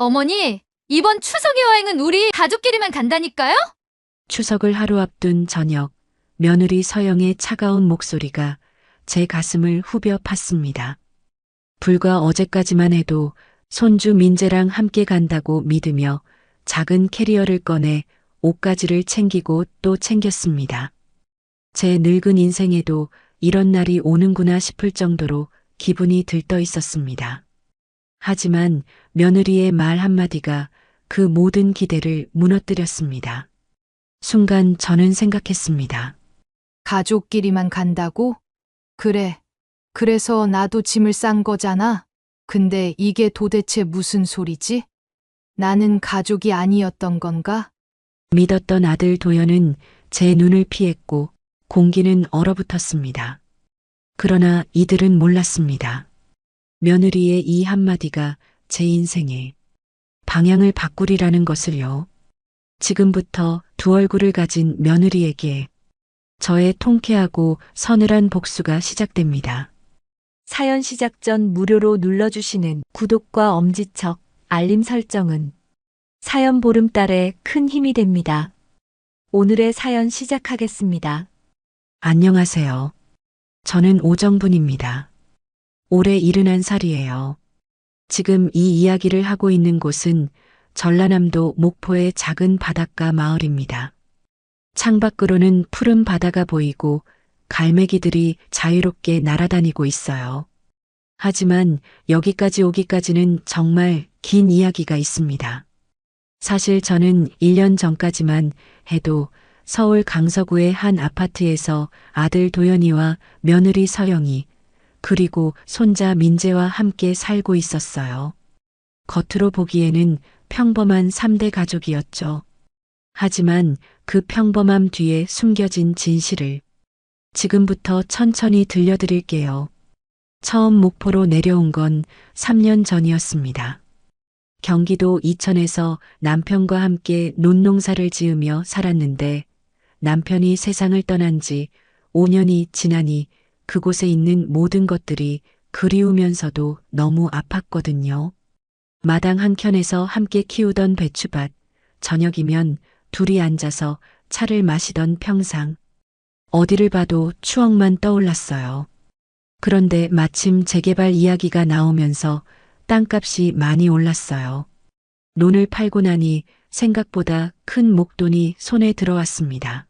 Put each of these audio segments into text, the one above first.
어머니, 이번 추석 여행은 우리 가족끼리만 간다니까요? 추석을 하루 앞둔 저녁, 며느리 서영의 차가운 목소리가 제 가슴을 후벼 팠습니다. 불과 어제까지만 해도 손주 민재랑 함께 간다고 믿으며 작은 캐리어를 꺼내 옷가지를 챙기고 또 챙겼습니다. 제 늙은 인생에도 이런 날이 오는구나 싶을 정도로 기분이 들떠 있었습니다. 하지만 며느리의 말 한마디가 그 모든 기대를 무너뜨렸습니다. 순간 저는 생각했습니다. 가족끼리만 간다고? 그래. 그래서 나도 짐을 싼 거잖아. 근데 이게 도대체 무슨 소리지? 나는 가족이 아니었던 건가? 믿었던 아들 도연은 제 눈을 피했고 공기는 얼어붙었습니다. 그러나 이들은 몰랐습니다. 며느리의 이 한마디가 제 인생의 방향을 바꾸리라는 것을요. 지금부터 두 얼굴을 가진 며느리에게 저의 통쾌하고 서늘한 복수가 시작됩니다. 사연 시작 전 무료로 눌러주시는 구독과 엄지척, 알림 설정은 사연 보름달에 큰 힘이 됩니다. 오늘의 사연 시작하겠습니다. 안녕하세요. 저는 오정분입니다. 올해 71살이에요. 지금 이 이야기를 하고 있는 곳은 전라남도 목포의 작은 바닷가 마을입니다. 창밖으로는 푸른 바다가 보이고 갈매기들이 자유롭게 날아다니고 있어요. 하지만 여기까지 오기까지는 정말 긴 이야기가 있습니다. 사실 저는 1년 전까지만 해도 서울 강서구의 한 아파트에서 아들 도연이와 며느리 서영이 그리고 손자 민재와 함께 살고 있었어요. 겉으로 보기에는 평범한 3대 가족이었죠. 하지만 그 평범함 뒤에 숨겨진 진실을 지금부터 천천히 들려드릴게요. 처음 목포로 내려온 건 3년 전이었습니다. 경기도 이천에서 남편과 함께 논농사를 지으며 살았는데 남편이 세상을 떠난 지 5년이 지나니 그곳에 있는 모든 것들이 그리우면서도 너무 아팠거든요. 마당 한켠에서 함께 키우던 배추밭, 저녁이면 둘이 앉아서 차를 마시던 평상. 어디를 봐도 추억만 떠올랐어요. 그런데 마침 재개발 이야기가 나오면서 땅값이 많이 올랐어요. 논을 팔고 나니 생각보다 큰 목돈이 손에 들어왔습니다.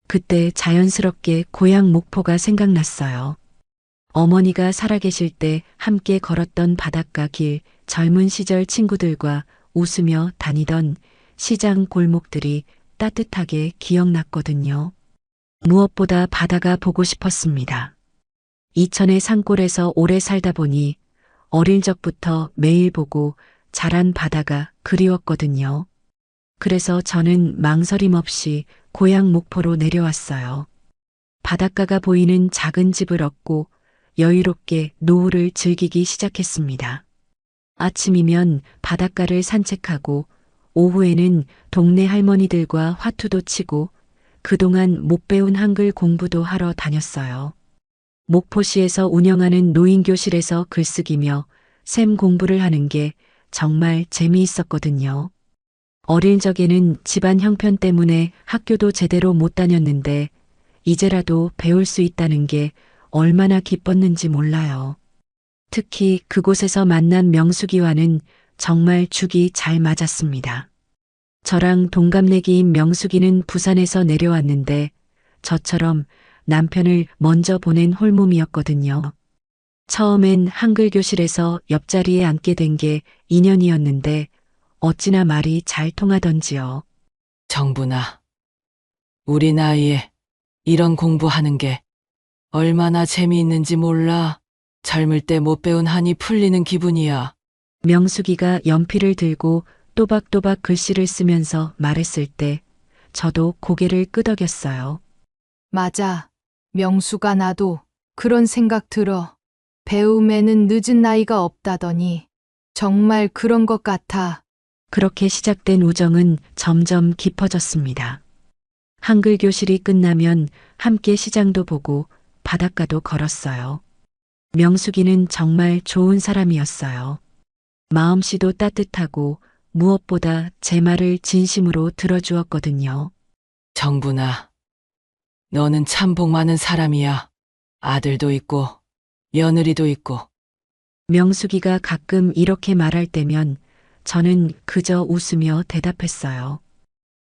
그때 자연스럽게 고향 목포가 생각났어요. 어머니가 살아계실 때 함께 걸었던 바닷가 길, 젊은 시절 친구들과 웃으며 다니던 시장 골목들이 따뜻하게 기억났거든요. 무엇보다 바다가 보고 싶었습니다. 이천의 산골에서 오래 살다 보니 어릴 적부터 매일 보고 자란 바다가 그리웠거든요. 그래서 저는 망설임 없이 고향 목포로 내려왔어요. 바닷가가 보이는 작은 집을 얻고 여유롭게 노후를 즐기기 시작했습니다. 아침이면 바닷가를 산책하고 오후에는 동네 할머니들과 화투도 치고 그동안 못 배운 한글 공부도 하러 다녔어요. 목포시에서 운영하는 노인교실에서 글쓰기며 셈 공부를 하는 게 정말 재미있었거든요. 어릴 적에는 집안 형편 때문에 학교도 제대로 못 다녔는데 이제라도 배울 수 있다는 게 얼마나 기뻤는지 몰라요. 특히 그곳에서 만난 명숙이와는 정말 죽이 잘 맞았습니다. 저랑 동갑내기인 명숙이는 부산에서 내려왔는데 저처럼 남편을 먼저 보낸 홀몸이었거든요. 처음엔 한글 교실에서 옆자리에 앉게 된 게 인연이었는데 어찌나 말이 잘 통하던지요. 정분아, 우리 나이에 이런 공부하는 게 얼마나 재미있는지 몰라. 젊을 때 못 배운 한이 풀리는 기분이야. 명숙이가 연필을 들고 또박또박 글씨를 쓰면서 말했을 때 저도 고개를 끄덕였어요. 맞아. 명수가 나도 그런 생각 들어. 배움에는 늦은 나이가 없다더니 정말 그런 것 같아. 그렇게 시작된 우정은 점점 깊어졌습니다. 한글 교실이 끝나면 함께 시장도 보고 바닷가도 걸었어요. 명숙이는 정말 좋은 사람이었어요. 마음씨도 따뜻하고 무엇보다 제 말을 진심으로 들어주었거든요. 정분아, 너는 참 복 많은 사람이야. 아들도 있고 며느리도 있고. 명숙이가 가끔 이렇게 말할 때면 저는 그저 웃으며 대답했어요.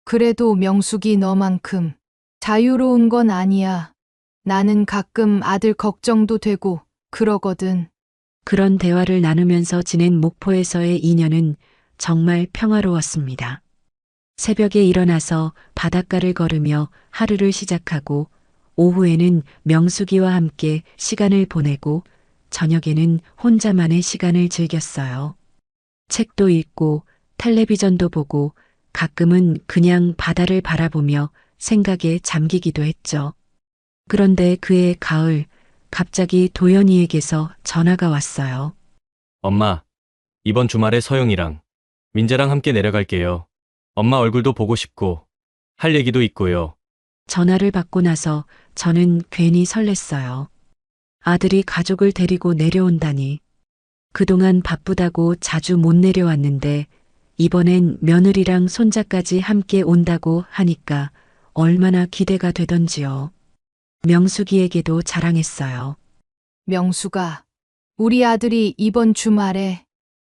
그래도 명숙이 너만큼 자유로운 건 아니야. 나는 가끔 아들 걱정도 되고 그러거든. 그런 대화를 나누면서 지낸 목포에서의 인연은 정말 평화로웠습니다. 새벽에 일어나서 바닷가를 걸으며 하루를 시작하고 오후에는 명숙이와 함께 시간을 보내고 저녁에는 혼자만의 시간을 즐겼어요. 책도 읽고 텔레비전도 보고 가끔은 그냥 바다를 바라보며 생각에 잠기기도 했죠. 그런데 그해 가을 갑자기 도연이에게서 전화가 왔어요. 엄마, 이번 주말에 서영이랑 민재랑 함께 내려갈게요. 엄마 얼굴도 보고 싶고 할 얘기도 있고요. 전화를 받고 나서 저는 괜히 설렜어요. 아들이 가족을 데리고 내려온다니. 그동안 바쁘다고 자주 못 내려왔는데 이번엔 며느리랑 손자까지 함께 온다고 하니까 얼마나 기대가 되던지요. 명숙이에게도 자랑했어요. 명수가 우리 아들이 이번 주말에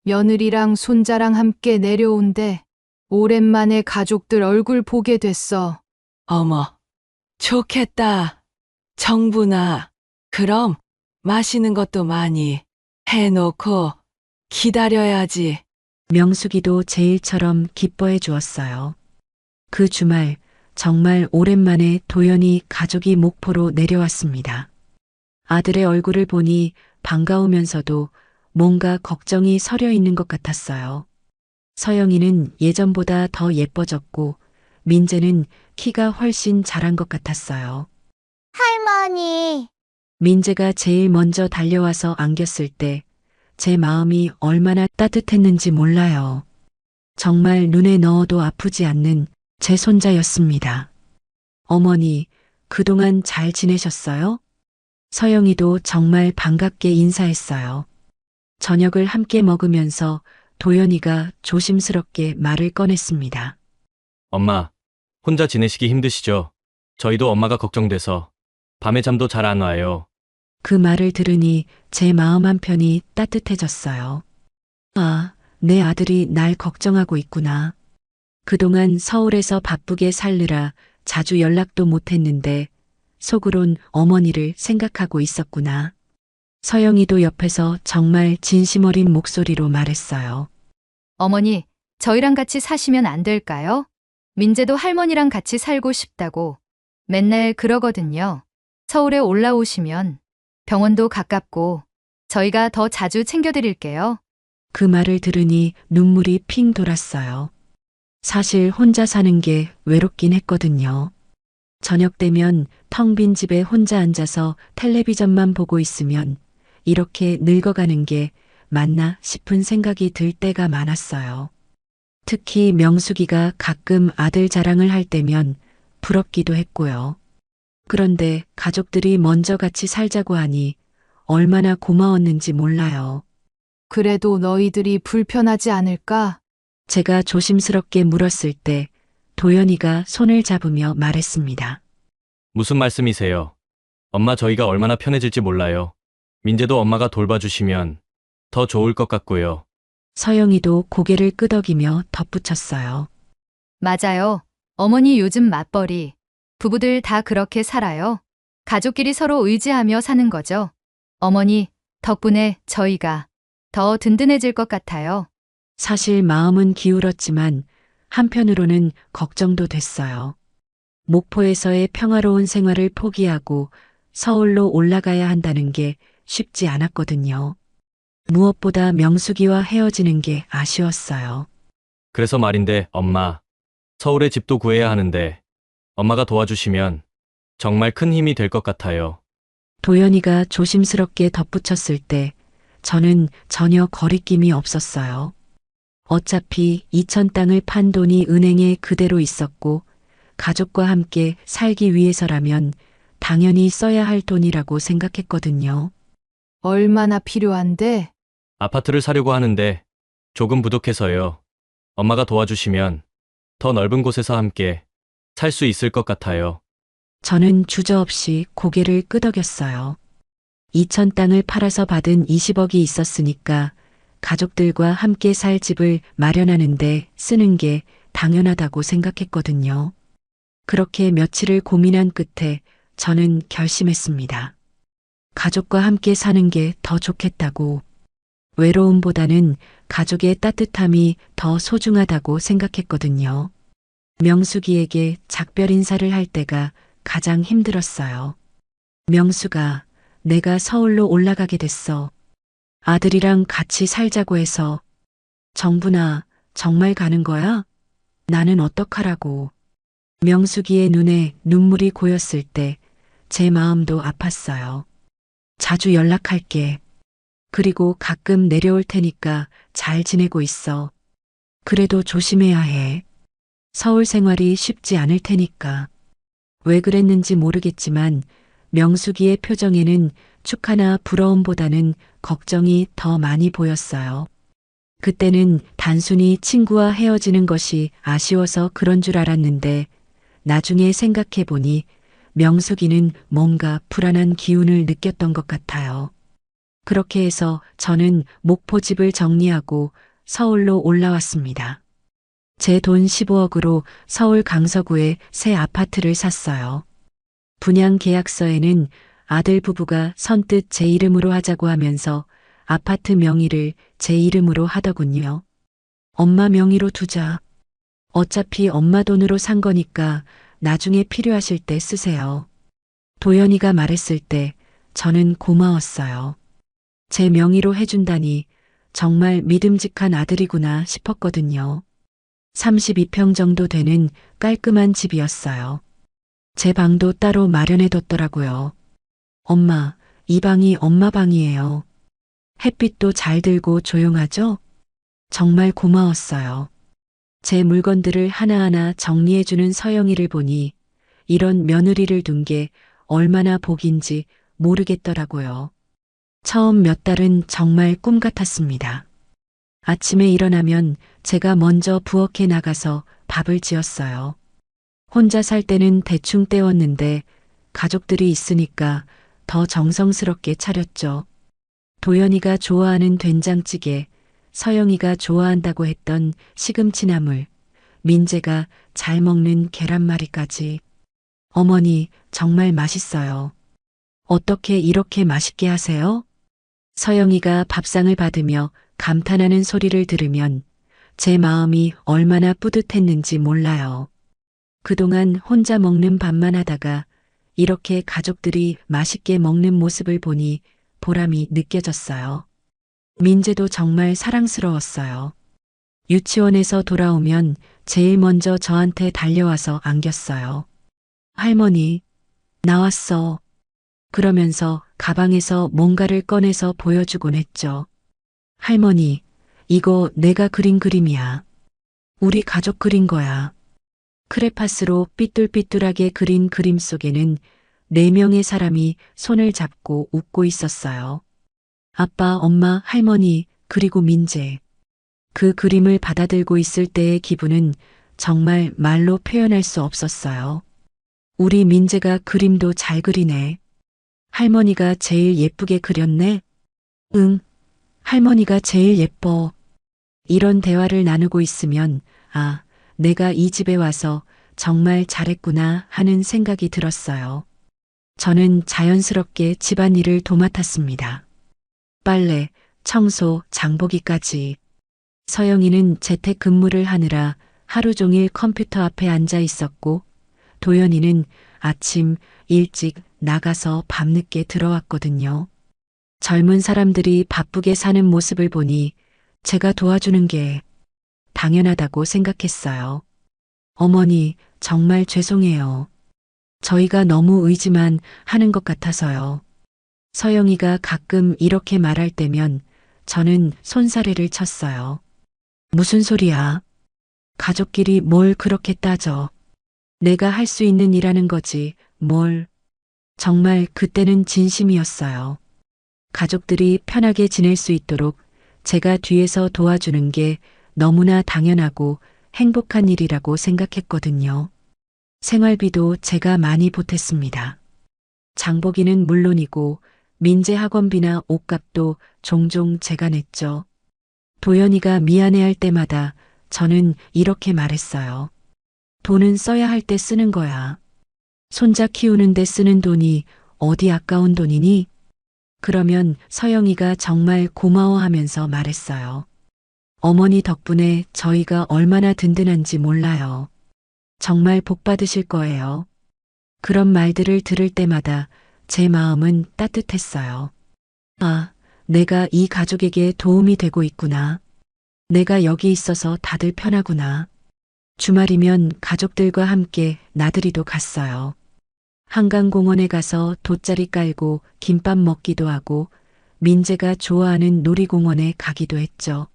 며느리랑 손자랑 함께 내려온대. 오랜만에 가족들 얼굴 보게 됐어. 어머, 좋겠다. 정분아, 그럼 맛있는 것도 많이 해놓고 기다려야지. 명숙이도 제 일처럼 기뻐해 주었어요. 그 주말 정말 오랜만에 도연이 가족이 목포로 내려왔습니다. 아들의 얼굴을 보니 반가우면서도 뭔가 걱정이 서려 있는 것 같았어요. 서영이는 예전보다 더 예뻐졌고 민재는 키가 훨씬 자란 것 같았어요. 할머니, 민재가 제일 먼저 달려와서 안겼을 때 제 마음이 얼마나 따뜻했는지 몰라요. 정말 눈에 넣어도 아프지 않는 제 손자였습니다. 어머니, 그동안 잘 지내셨어요? 서영이도 정말 반갑게 인사했어요. 저녁을 함께 먹으면서 도연이가 조심스럽게 말을 꺼냈습니다. 엄마, 혼자 지내시기 힘드시죠? 저희도 엄마가 걱정돼서 밤에 잠도 잘 안 와요. 그 말을 들으니 제 마음 한편이 따뜻해졌어요. 아, 내 아들이 날 걱정하고 있구나. 그동안 서울에서 바쁘게 살느라 자주 연락도 못했는데 속으론 어머니를 생각하고 있었구나. 서영이도 옆에서 정말 진심 어린 목소리로 말했어요. 어머니, 저희랑 같이 사시면 안 될까요? 민재도 할머니랑 같이 살고 싶다고 맨날 그러거든요. 서울에 올라오시면 병원도 가깝고 저희가 더 자주 챙겨드릴게요. 그 말을 들으니 눈물이 핑 돌았어요. 사실 혼자 사는 게 외롭긴 했거든요. 저녁 되면 텅 빈 집에 혼자 앉아서 텔레비전만 보고 있으면 이렇게 늙어가는 게 맞나 싶은 생각이 들 때가 많았어요. 특히 명숙이가 가끔 아들 자랑을 할 때면 부럽기도 했고요. 그런데 가족들이 먼저 같이 살자고 하니 얼마나 고마웠는지 몰라요. 그래도 너희들이 불편하지 않을까? 제가 조심스럽게 물었을 때 도연이가 손을 잡으며 말했습니다. 무슨 말씀이세요? 엄마 저희가 얼마나 편해질지 몰라요. 민재도 엄마가 돌봐주시면 더 좋을 것 같고요. 서영이도 고개를 끄덕이며 덧붙였어요. 맞아요. 어머니 요즘 맞벌이. 부부들 다 그렇게 살아요. 가족끼리 서로 의지하며 사는 거죠. 어머니, 덕분에 저희가 더 든든해질 것 같아요. 사실 마음은 기울었지만 한편으로는 걱정도 됐어요. 목포에서의 평화로운 생활을 포기하고 서울로 올라가야 한다는 게 쉽지 않았거든요. 무엇보다 명숙이와 헤어지는 게 아쉬웠어요. 그래서 말인데 엄마, 서울에 집도 구해야 하는데 엄마가 도와주시면 정말 큰 힘이 될 것 같아요. 도연이가 조심스럽게 덧붙였을 때 저는 전혀 거리낌이 없었어요. 어차피 이천 땅을 판 돈이 은행에 그대로 있었고 가족과 함께 살기 위해서라면 당연히 써야 할 돈이라고 생각했거든요. 얼마나 필요한데? 아파트를 사려고 하는데 조금 부족해서요. 엄마가 도와주시면 더 넓은 곳에서 함께 살 수 있을 것 같아요. 저는 주저없이 고개를 끄덕였어요. 이천 땅을 팔아서 받은 20억이 있었으니까 가족들과 함께 살 집을 마련하는데 쓰는 게 당연하다고 생각했거든요. 그렇게 며칠을 고민한 끝에 저는 결심했습니다. 가족과 함께 사는 게 더 좋겠다고. 외로움보다는 가족의 따뜻함이 더 소중하다고 생각했거든요. 명숙이에게 작별 인사를 할 때가 가장 힘들었어요. 명숙아, 내가 서울로 올라가게 됐어. 아들이랑 같이 살자고 해서. 정분아, 정말 가는 거야? 나는 어떡하라고. 명숙이의 눈에 눈물이 고였을 때 제 마음도 아팠어요. 자주 연락할게. 그리고 가끔 내려올 테니까 잘 지내고 있어. 그래도 조심해야 해. 서울 생활이 쉽지 않을 테니까. 왜 그랬는지 모르겠지만 명숙이의 표정에는 축하나 부러움보다는 걱정이 더 많이 보였어요. 그때는 단순히 친구와 헤어지는 것이 아쉬워서 그런 줄 알았는데 나중에 생각해보니 명숙이는 뭔가 불안한 기운을 느꼈던 것 같아요. 그렇게 해서 저는 목포집을 정리하고 서울로 올라왔습니다. 제 돈 15억으로 서울 강서구에 새 아파트를 샀어요. 분양 계약서에는 아들 부부가 선뜻 제 이름으로 하자고 하면서 아파트 명의를 제 이름으로 하더군요. 엄마 명의로 두자. 어차피 엄마 돈으로 산 거니까 나중에 필요하실 때 쓰세요. 도연이가 말했을 때 저는 고마웠어요. 제 명의로 해준다니 정말 믿음직한 아들이구나 싶었거든요. 32평 정도 되는 깔끔한 집이었어요. 제 방도 따로 마련해뒀더라고요. 엄마, 이 방이 엄마 방이에요. 햇빛도 잘 들고 조용하죠? 정말 고마웠어요. 제 물건들을 하나하나 정리해주는 서영이를 보니 이런 며느리를 둔 게 얼마나 복인지 모르겠더라고요. 처음 몇 달은 정말 꿈 같았습니다. 아침에 일어나면 제가 먼저 부엌에 나가서 밥을 지었어요. 혼자 살 때는 대충 때웠는데 가족들이 있으니까 더 정성스럽게 차렸죠. 도연이가 좋아하는 된장찌개, 서영이가 좋아한다고 했던 시금치나물, 민재가 잘 먹는 계란말이까지. 어머니, 정말 맛있어요. 어떻게 이렇게 맛있게 하세요? 서영이가 밥상을 받으며 감탄하는 소리를 들으면 제 마음이 얼마나 뿌듯했는지 몰라요. 그동안 혼자 먹는 밥만 하다가 이렇게 가족들이 맛있게 먹는 모습을 보니 보람이 느껴졌어요. 민재도 정말 사랑스러웠어요. 유치원에서 돌아오면 제일 먼저 저한테 달려와서 안겼어요. 할머니, 나왔어. 그러면서 가방에서 뭔가를 꺼내서 보여주곤 했죠. 할머니, 이거 내가 그린 그림이야. 우리 가족 그린 거야. 크레파스로 삐뚤삐뚤하게 그린 그림 속에는 4명의 사람이 손을 잡고 웃고 있었어요. 아빠, 엄마, 할머니, 그리고 민재. 그 그림을 받아들고 있을 때의 기분은 정말 말로 표현할 수 없었어요. 우리 민재가 그림도 잘 그리네. 할머니가 제일 예쁘게 그렸네? 응, 할머니가 제일 예뻐. 이런 대화를 나누고 있으면, 아, 내가 이 집에 와서 정말 잘했구나 하는 생각이 들었어요. 저는 자연스럽게 집안일을 도맡았습니다. 빨래, 청소, 장보기까지. 서영이는 재택근무를 하느라 하루 종일 컴퓨터 앞에 앉아 있었고, 도연이는 아침 일찍 나가서 밤늦게 들어왔거든요. 젊은 사람들이 바쁘게 사는 모습을 보니 제가 도와주는 게 당연하다고 생각했어요. 어머니, 정말 죄송해요. 저희가 너무 의지만 하는 것 같아서요. 서영이가 가끔 이렇게 말할 때면 저는 손사래를 쳤어요. 무슨 소리야? 가족끼리 뭘 그렇게 따져. 내가 할 수 있는 일하는 거지, 뭘. 정말 그때는 진심이었어요. 가족들이 편하게 지낼 수 있도록 제가 뒤에서 도와주는 게 너무나 당연하고 행복한 일이라고 생각했거든요. 생활비도 제가 많이 보탰습니다. 장보기는 물론이고 민재 학원비나 옷값도 종종 제가 냈죠. 도연이가 미안해할 때마다 저는 이렇게 말했어요. 돈은 써야 할 때 쓰는 거야. 손자 키우는데 쓰는 돈이 어디 아까운 돈이니? 그러면 서영이가 정말 고마워하면서 말했어요. 어머니 덕분에 저희가 얼마나 든든한지 몰라요. 정말 복 받으실 거예요. 그런 말들을 들을 때마다 제 마음은 따뜻했어요. 아, 내가 이 가족에게 도움이 되고 있구나. 내가 여기 있어서 다들 편하구나. 주말이면 가족들과 함께 나들이도 갔어요. 한강공원에 가서 돗자리 깔고 김밥 먹기도 하고 민재가 좋아하는 놀이공원에 가기도 했죠.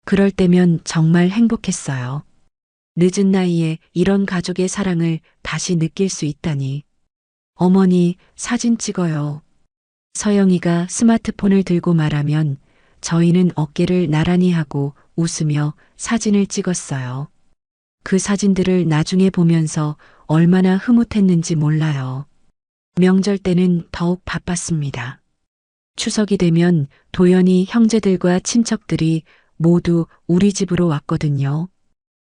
그럴 때면 정말 행복했어요. 늦은 나이에 이런 가족의 사랑을 다시 느낄 수 있다니. 어머니, 사진 찍어요. 서영이가 스마트폰을 들고 말하면 저희는 어깨를 나란히 하고 웃으며 사진을 찍었어요. 그 사진들을 나중에 보면서 얼마나 흐뭇했는지 몰라요. 명절 때는 더욱 바빴습니다. 추석이 되면 도연이 형제들과 친척들이 모두 우리 집으로 왔거든요.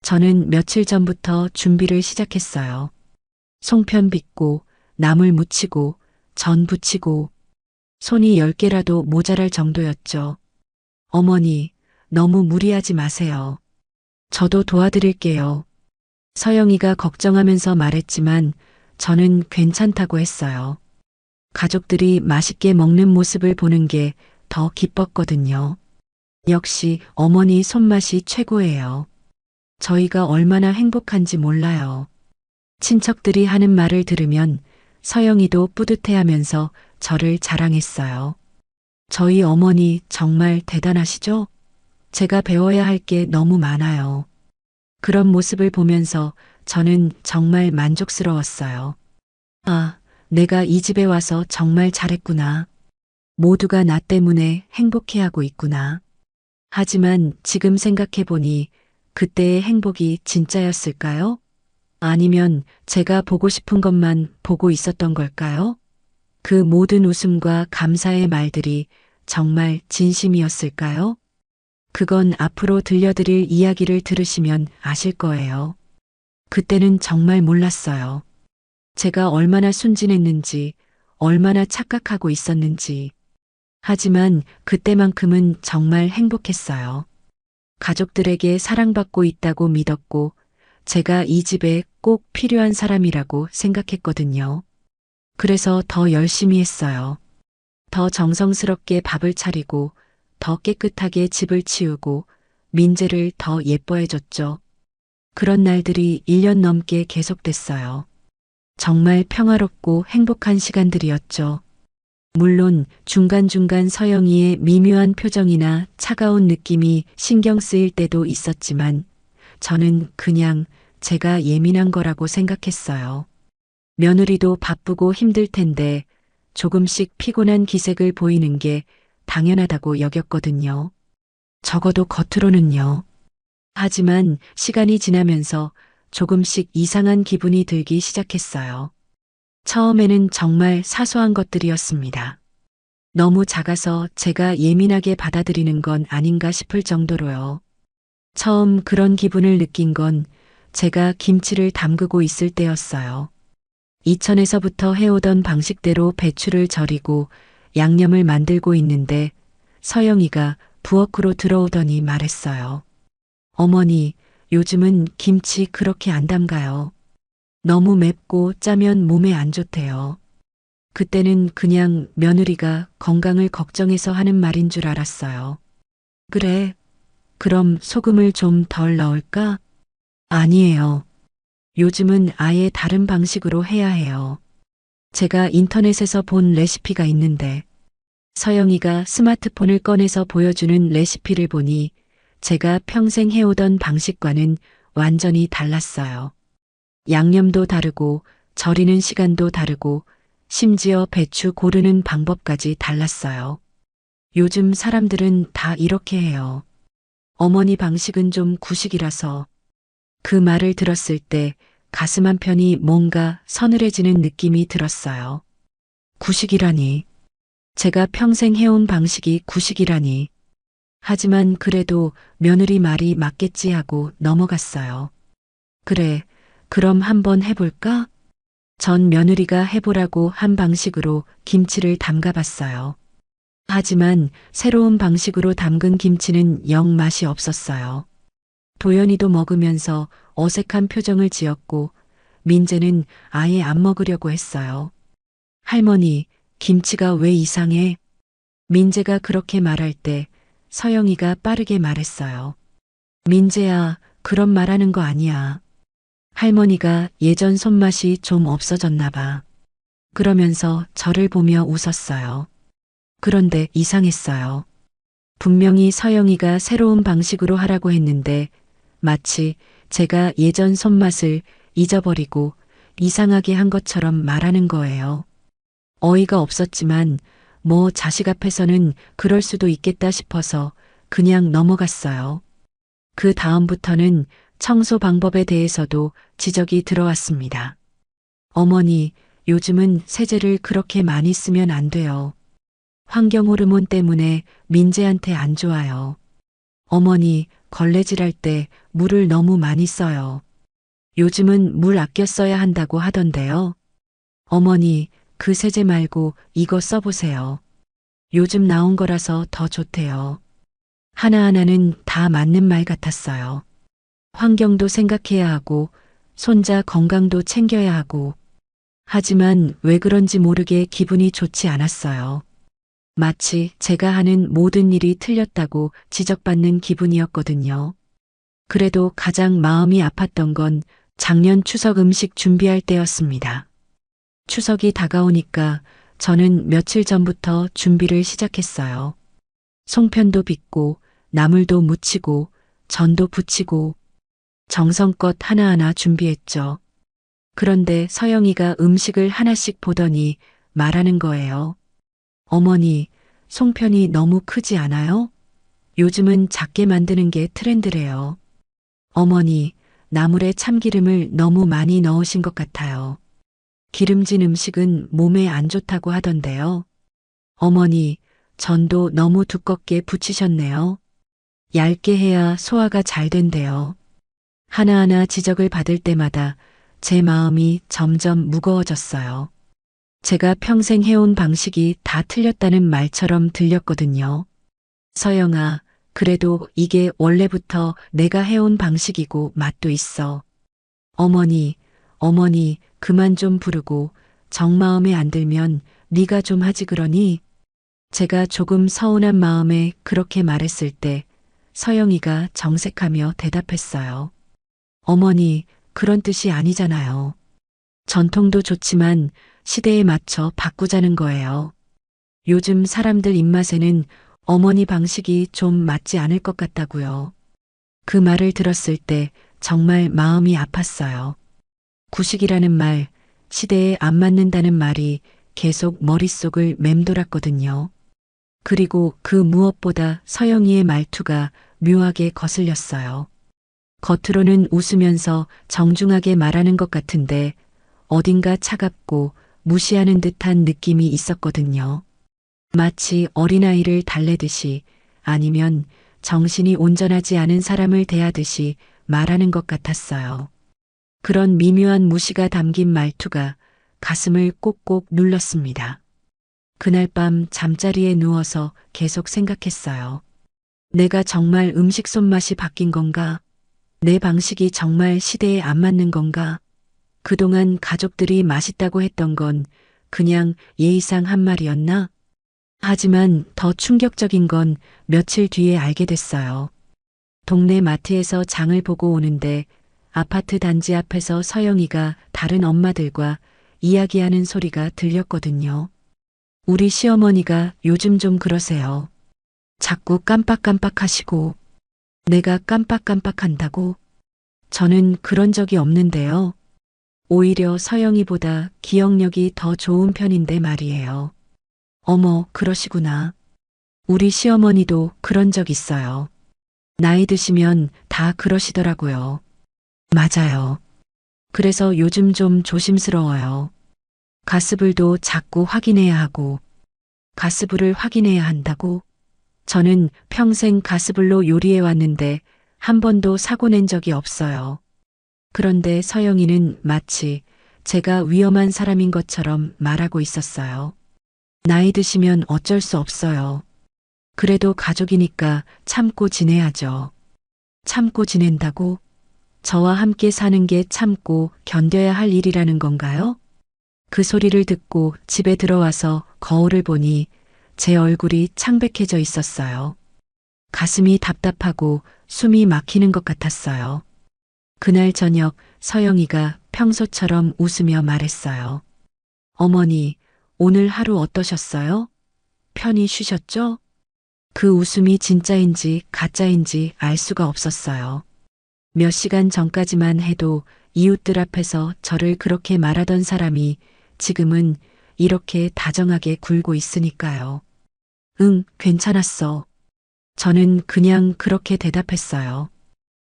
저는 며칠 전부터 준비를 시작했어요. 송편 빚고, 나물 무치고, 전 부치고, 손이 10개라도 모자랄 정도였죠. 어머니, 너무 무리하지 마세요. 저도 도와드릴게요. 서영이가 걱정하면서 말했지만 저는 괜찮다고 했어요. 가족들이 맛있게 먹는 모습을 보는 게 더 기뻤거든요. 역시 어머니 손맛이 최고예요. 저희가 얼마나 행복한지 몰라요. 친척들이 하는 말을 들으면 서영이도 뿌듯해하면서 저를 자랑했어요. 저희 어머니 정말 대단하시죠? 제가 배워야 할 게 너무 많아요. 그런 모습을 보면서 저는 정말 만족스러웠어요. 아, 내가 이 집에 와서 정말 잘했구나. 모두가 나 때문에 행복해하고 있구나. 하지만 지금 생각해보니 그때의 행복이 진짜였을까요? 아니면 제가 보고 싶은 것만 보고 있었던 걸까요? 그 모든 웃음과 감사의 말들이 정말 진심이었을까요? 그건 앞으로 들려드릴 이야기를 들으시면 아실 거예요. 그때는 정말 몰랐어요. 제가 얼마나 순진했는지, 얼마나 착각하고 있었는지. 하지만 그때만큼은 정말 행복했어요. 가족들에게 사랑받고 있다고 믿었고, 제가 이 집에 꼭 필요한 사람이라고 생각했거든요. 그래서 더 열심히 했어요. 더 정성스럽게 밥을 차리고, 더 깨끗하게 집을 치우고, 민재를 더 예뻐해줬죠. 그런 날들이 1년 넘게 계속됐어요. 정말 평화롭고 행복한 시간들이었죠. 물론 중간중간 서영이의 미묘한 표정이나 차가운 느낌이 신경 쓰일 때도 있었지만 저는 그냥 제가 예민한 거라고 생각했어요. 며느리도 바쁘고 힘들 텐데 조금씩 피곤한 기색을 보이는 게 당연하다고 여겼거든요. 적어도 겉으로는요. 하지만 시간이 지나면서 조금씩 이상한 기분이 들기 시작했어요. 처음에는 정말 사소한 것들이었습니다. 너무 작아서 제가 예민하게 받아들이는 건 아닌가 싶을 정도로요. 처음 그런 기분을 느낀 건 제가 김치를 담그고 있을 때였어요. 이천에서부터 해오던 방식대로 배추를 절이고 양념을 만들고 있는데 서영이가 부엌으로 들어오더니 말했어요. 어머니, 요즘은 김치 그렇게 안 담가요. 너무 맵고 짜면 몸에 안 좋대요. 그때는 그냥 며느리가 건강을 걱정해서 하는 말인 줄 알았어요. 그래, 그럼 소금을 좀 덜 넣을까? 아니에요. 요즘은 아예 다른 방식으로 해야 해요. 제가 인터넷에서 본 레시피가 있는데 서영이가 스마트폰을 꺼내서 보여주는 레시피를 보니 제가 평생 해오던 방식과는 완전히 달랐어요. 양념도 다르고 절이는 시간도 다르고 심지어 배추 고르는 방법까지 달랐어요. 요즘 사람들은 다 이렇게 해요. 어머니 방식은 좀 구식이라서. 그 말을 들었을 때 가슴 한편이 뭔가 서늘해지는 느낌이 들었어요. 구식이라니. 제가 평생 해온 방식이 구식이라니. 하지만 그래도 며느리 말이 맞겠지 하고 넘어갔어요. 그래, 그럼 한번 해볼까? 전 며느리가 해보라고 한 방식으로 김치를 담가봤어요. 하지만 새로운 방식으로 담근 김치는 영 맛이 없었어요. 도연이도 먹으면서 어색한 표정을 지었고 민재는 아예 안 먹으려고 했어요. 할머니, 김치가 왜 이상해? 민재가 그렇게 말할 때 서영이가 빠르게 말했어요. 민재야, 그런 말하는 거 아니야. 할머니가 예전 손맛이 좀 없어졌나 봐. 그러면서 저를 보며 웃었어요. 그런데 이상했어요. 분명히 서영이가 새로운 방식으로 하라고 했는데 마치 제가 예전 손맛을 잊어버리고 이상하게 한 것처럼 말하는 거예요. 어이가 없었지만 뭐 자식 앞에서는 그럴 수도 있겠다 싶어서 그냥 넘어갔어요. 그 다음부터는 청소 방법에 대해서도 지적이 들어왔습니다. 어머니, 요즘은 세제를 그렇게 많이 쓰면 안 돼요. 환경 호르몬 때문에 민재한테 안 좋아요. 어머니, 걸레질할 때 물을 너무 많이 써요. 요즘은 물 아껴 써야 한다고 하던데요. 어머니, 그 세제 말고 이거 써보세요. 요즘 나온 거라서 더 좋대요. 하나하나는 다 맞는 말 같았어요. 환경도 생각해야 하고, 손자 건강도 챙겨야 하고. 하지만 왜 그런지 모르게 기분이 좋지 않았어요. 마치 제가 하는 모든 일이 틀렸다고 지적받는 기분이었거든요. 그래도 가장 마음이 아팠던 건 작년 추석 음식 준비할 때였습니다. 추석이 다가오니까 저는 며칠 전부터 준비를 시작했어요. 송편도 빚고, 나물도 무치고, 전도 부치고, 정성껏 하나하나 준비했죠. 그런데 서영이가 음식을 하나씩 보더니 말하는 거예요. 어머니, 송편이 너무 크지 않아요? 요즘은 작게 만드는 게 트렌드래요. 어머니, 나물에 참기름을 너무 많이 넣으신 것 같아요. 기름진 음식은 몸에 안 좋다고 하던데요. 어머니, 전도 너무 두껍게 부치셨네요. 얇게 해야 소화가 잘 된대요. 하나하나 지적을 받을 때마다 제 마음이 점점 무거워졌어요. 제가 평생 해온 방식이 다 틀렸다는 말처럼 들렸거든요. 서영아, 그래도 이게 원래부터 내가 해온 방식이고 맛도 있어. 어머니, 그만 좀 부르고 정 마음에 안 들면 네가 좀 하지 그러니? 제가 조금 서운한 마음에 그렇게 말했을 때 서영이가 정색하며 대답했어요. 어머니, 그런 뜻이 아니잖아요. 전통도 좋지만 시대에 맞춰 바꾸자는 거예요. 요즘 사람들 입맛에는 어머니 방식이 좀 맞지 않을 것 같다고요. 그 말을 들었을 때 정말 마음이 아팠어요. 구식이라는 말, 시대에 안 맞는다는 말이 계속 머릿속을 맴돌았거든요. 그리고 그 무엇보다 서영이의 말투가 묘하게 거슬렸어요. 겉으로는 웃으면서 정중하게 말하는 것 같은데 어딘가 차갑고 무시하는 듯한 느낌이 있었거든요. 마치 어린아이를 달래듯이 아니면 정신이 온전하지 않은 사람을 대하듯이 말하는 것 같았어요. 그런 미묘한 무시가 담긴 말투가 가슴을 꼭꼭 눌렀습니다. 그날 밤 잠자리에 누워서 계속 생각했어요. 내가 정말 음식 손맛이 바뀐 건가? 내 방식이 정말 시대에 안 맞는 건가? 그동안 가족들이 맛있다고 했던 건 그냥 예의상 한 말이었나? 하지만 더 충격적인 건 며칠 뒤에 알게 됐어요. 동네 마트에서 장을 보고 오는데 아파트 단지 앞에서 서영이가 다른 엄마들과 이야기하는 소리가 들렸거든요. 우리 시어머니가 요즘 좀 그러세요. 자꾸 깜빡깜빡 하시고 내가 깜빡깜빡한다고? 저는 그런 적이 없는데요. 오히려 서영이보다 기억력이 더 좋은 편인데 말이에요. 어머, 그러시구나. 우리 시어머니도 그런 적 있어요. 나이 드시면 다 그러시더라고요. 맞아요. 그래서 요즘 좀 조심스러워요. 가스불도 자꾸 확인해야 하고, 가스불을 확인해야 한다고? 저는 평생 가스불로 요리해 왔는데 한 번도 사고 낸 적이 없어요. 그런데 서영이는 마치 제가 위험한 사람인 것처럼 말하고 있었어요. 나이 드시면 어쩔 수 없어요. 그래도 가족이니까 참고 지내야죠. 참고 지낸다고? 저와 함께 사는 게 참고 견뎌야 할 일이라는 건가요? 그 소리를 듣고 집에 들어와서 거울을 보니 제 얼굴이 창백해져 있었어요. 가슴이 답답하고 숨이 막히는 것 같았어요. 그날 저녁 서영이가 평소처럼 웃으며 말했어요. 어머니, 오늘 하루 어떠셨어요? 편히 쉬셨죠? 그 웃음이 진짜인지 가짜인지 알 수가 없었어요. 몇 시간 전까지만 해도 이웃들 앞에서 저를 그렇게 말하던 사람이 지금은 이렇게 다정하게 굴고 있으니까요. 응, 괜찮았어. 저는 그냥 그렇게 대답했어요.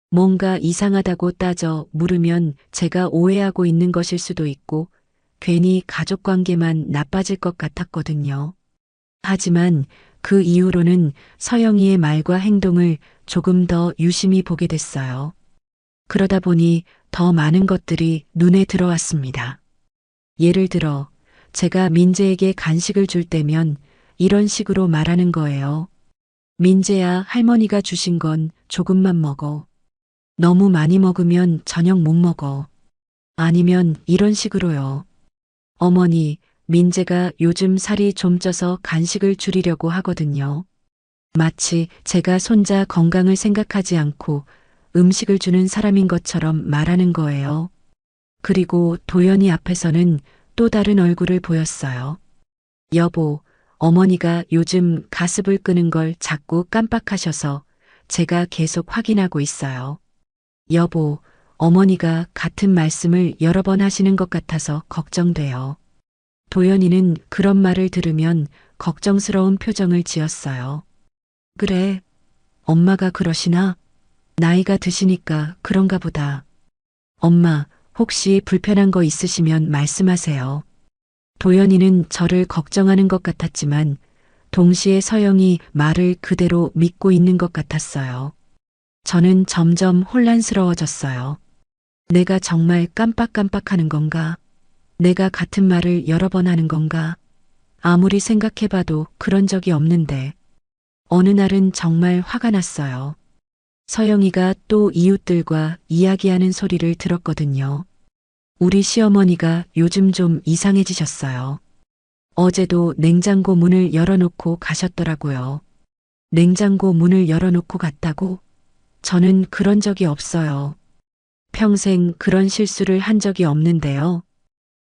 뭔가 이상하다고 따져 물으면 제가 오해하고 있는 것일 수도 있고 괜히 가족 관계만 나빠질 것 같았거든요. 하지만 그 이후로는 서영이의 말과 행동을 조금 더 유심히 보게 됐어요. 그러다 보니 더 많은 것들이 눈에 들어왔습니다. 예를 들어 제가 민재에게 간식을 줄 때면 이런 식으로 말하는 거예요. 민재야, 할머니가 주신 건 조금만 먹어. 너무 많이 먹으면 저녁 못 먹어. 아니면 이런 식으로요. 어머니, 민재가 요즘 살이 좀 쪄서 간식을 줄이려고 하거든요. 마치 제가 손자 건강을 생각하지 않고 음식을 주는 사람인 것처럼 말하는 거예요. 그리고 도연이 앞에서는 또 다른 얼굴을 보였어요. 여보, 어머니가 요즘 가스불 끄는 걸 자꾸 깜빡하셔서 제가 계속 확인하고 있어요. 여보, 어머니가 같은 말씀을 여러 번 하시는 것 같아서 걱정돼요. 도연이는 그런 말을 들으면 걱정스러운 표정을 지었어요. 그래, 엄마가 그러시나? 나이가 드시니까 그런가 보다. 엄마, 혹시 불편한 거 있으시면 말씀하세요. 도연이는 저를 걱정하는 것 같았지만 동시에 서영이 말을 그대로 믿고 있는 것 같았어요. 저는 점점 혼란스러워졌어요. 내가 정말 깜빡깜빡하는 건가? 내가 같은 말을 여러 번 하는 건가? 아무리 생각해봐도 그런 적이 없는데 어느 날은 정말 화가 났어요. 서영이가 또 이웃들과 이야기하는 소리를 들었거든요. 우리 시어머니가 요즘 좀 이상해지셨어요. 어제도 냉장고 문을 열어놓고 가셨더라고요. 냉장고 문을 열어놓고 갔다고? 저는 그런 적이 없어요. 평생 그런 실수를 한 적이 없는데요.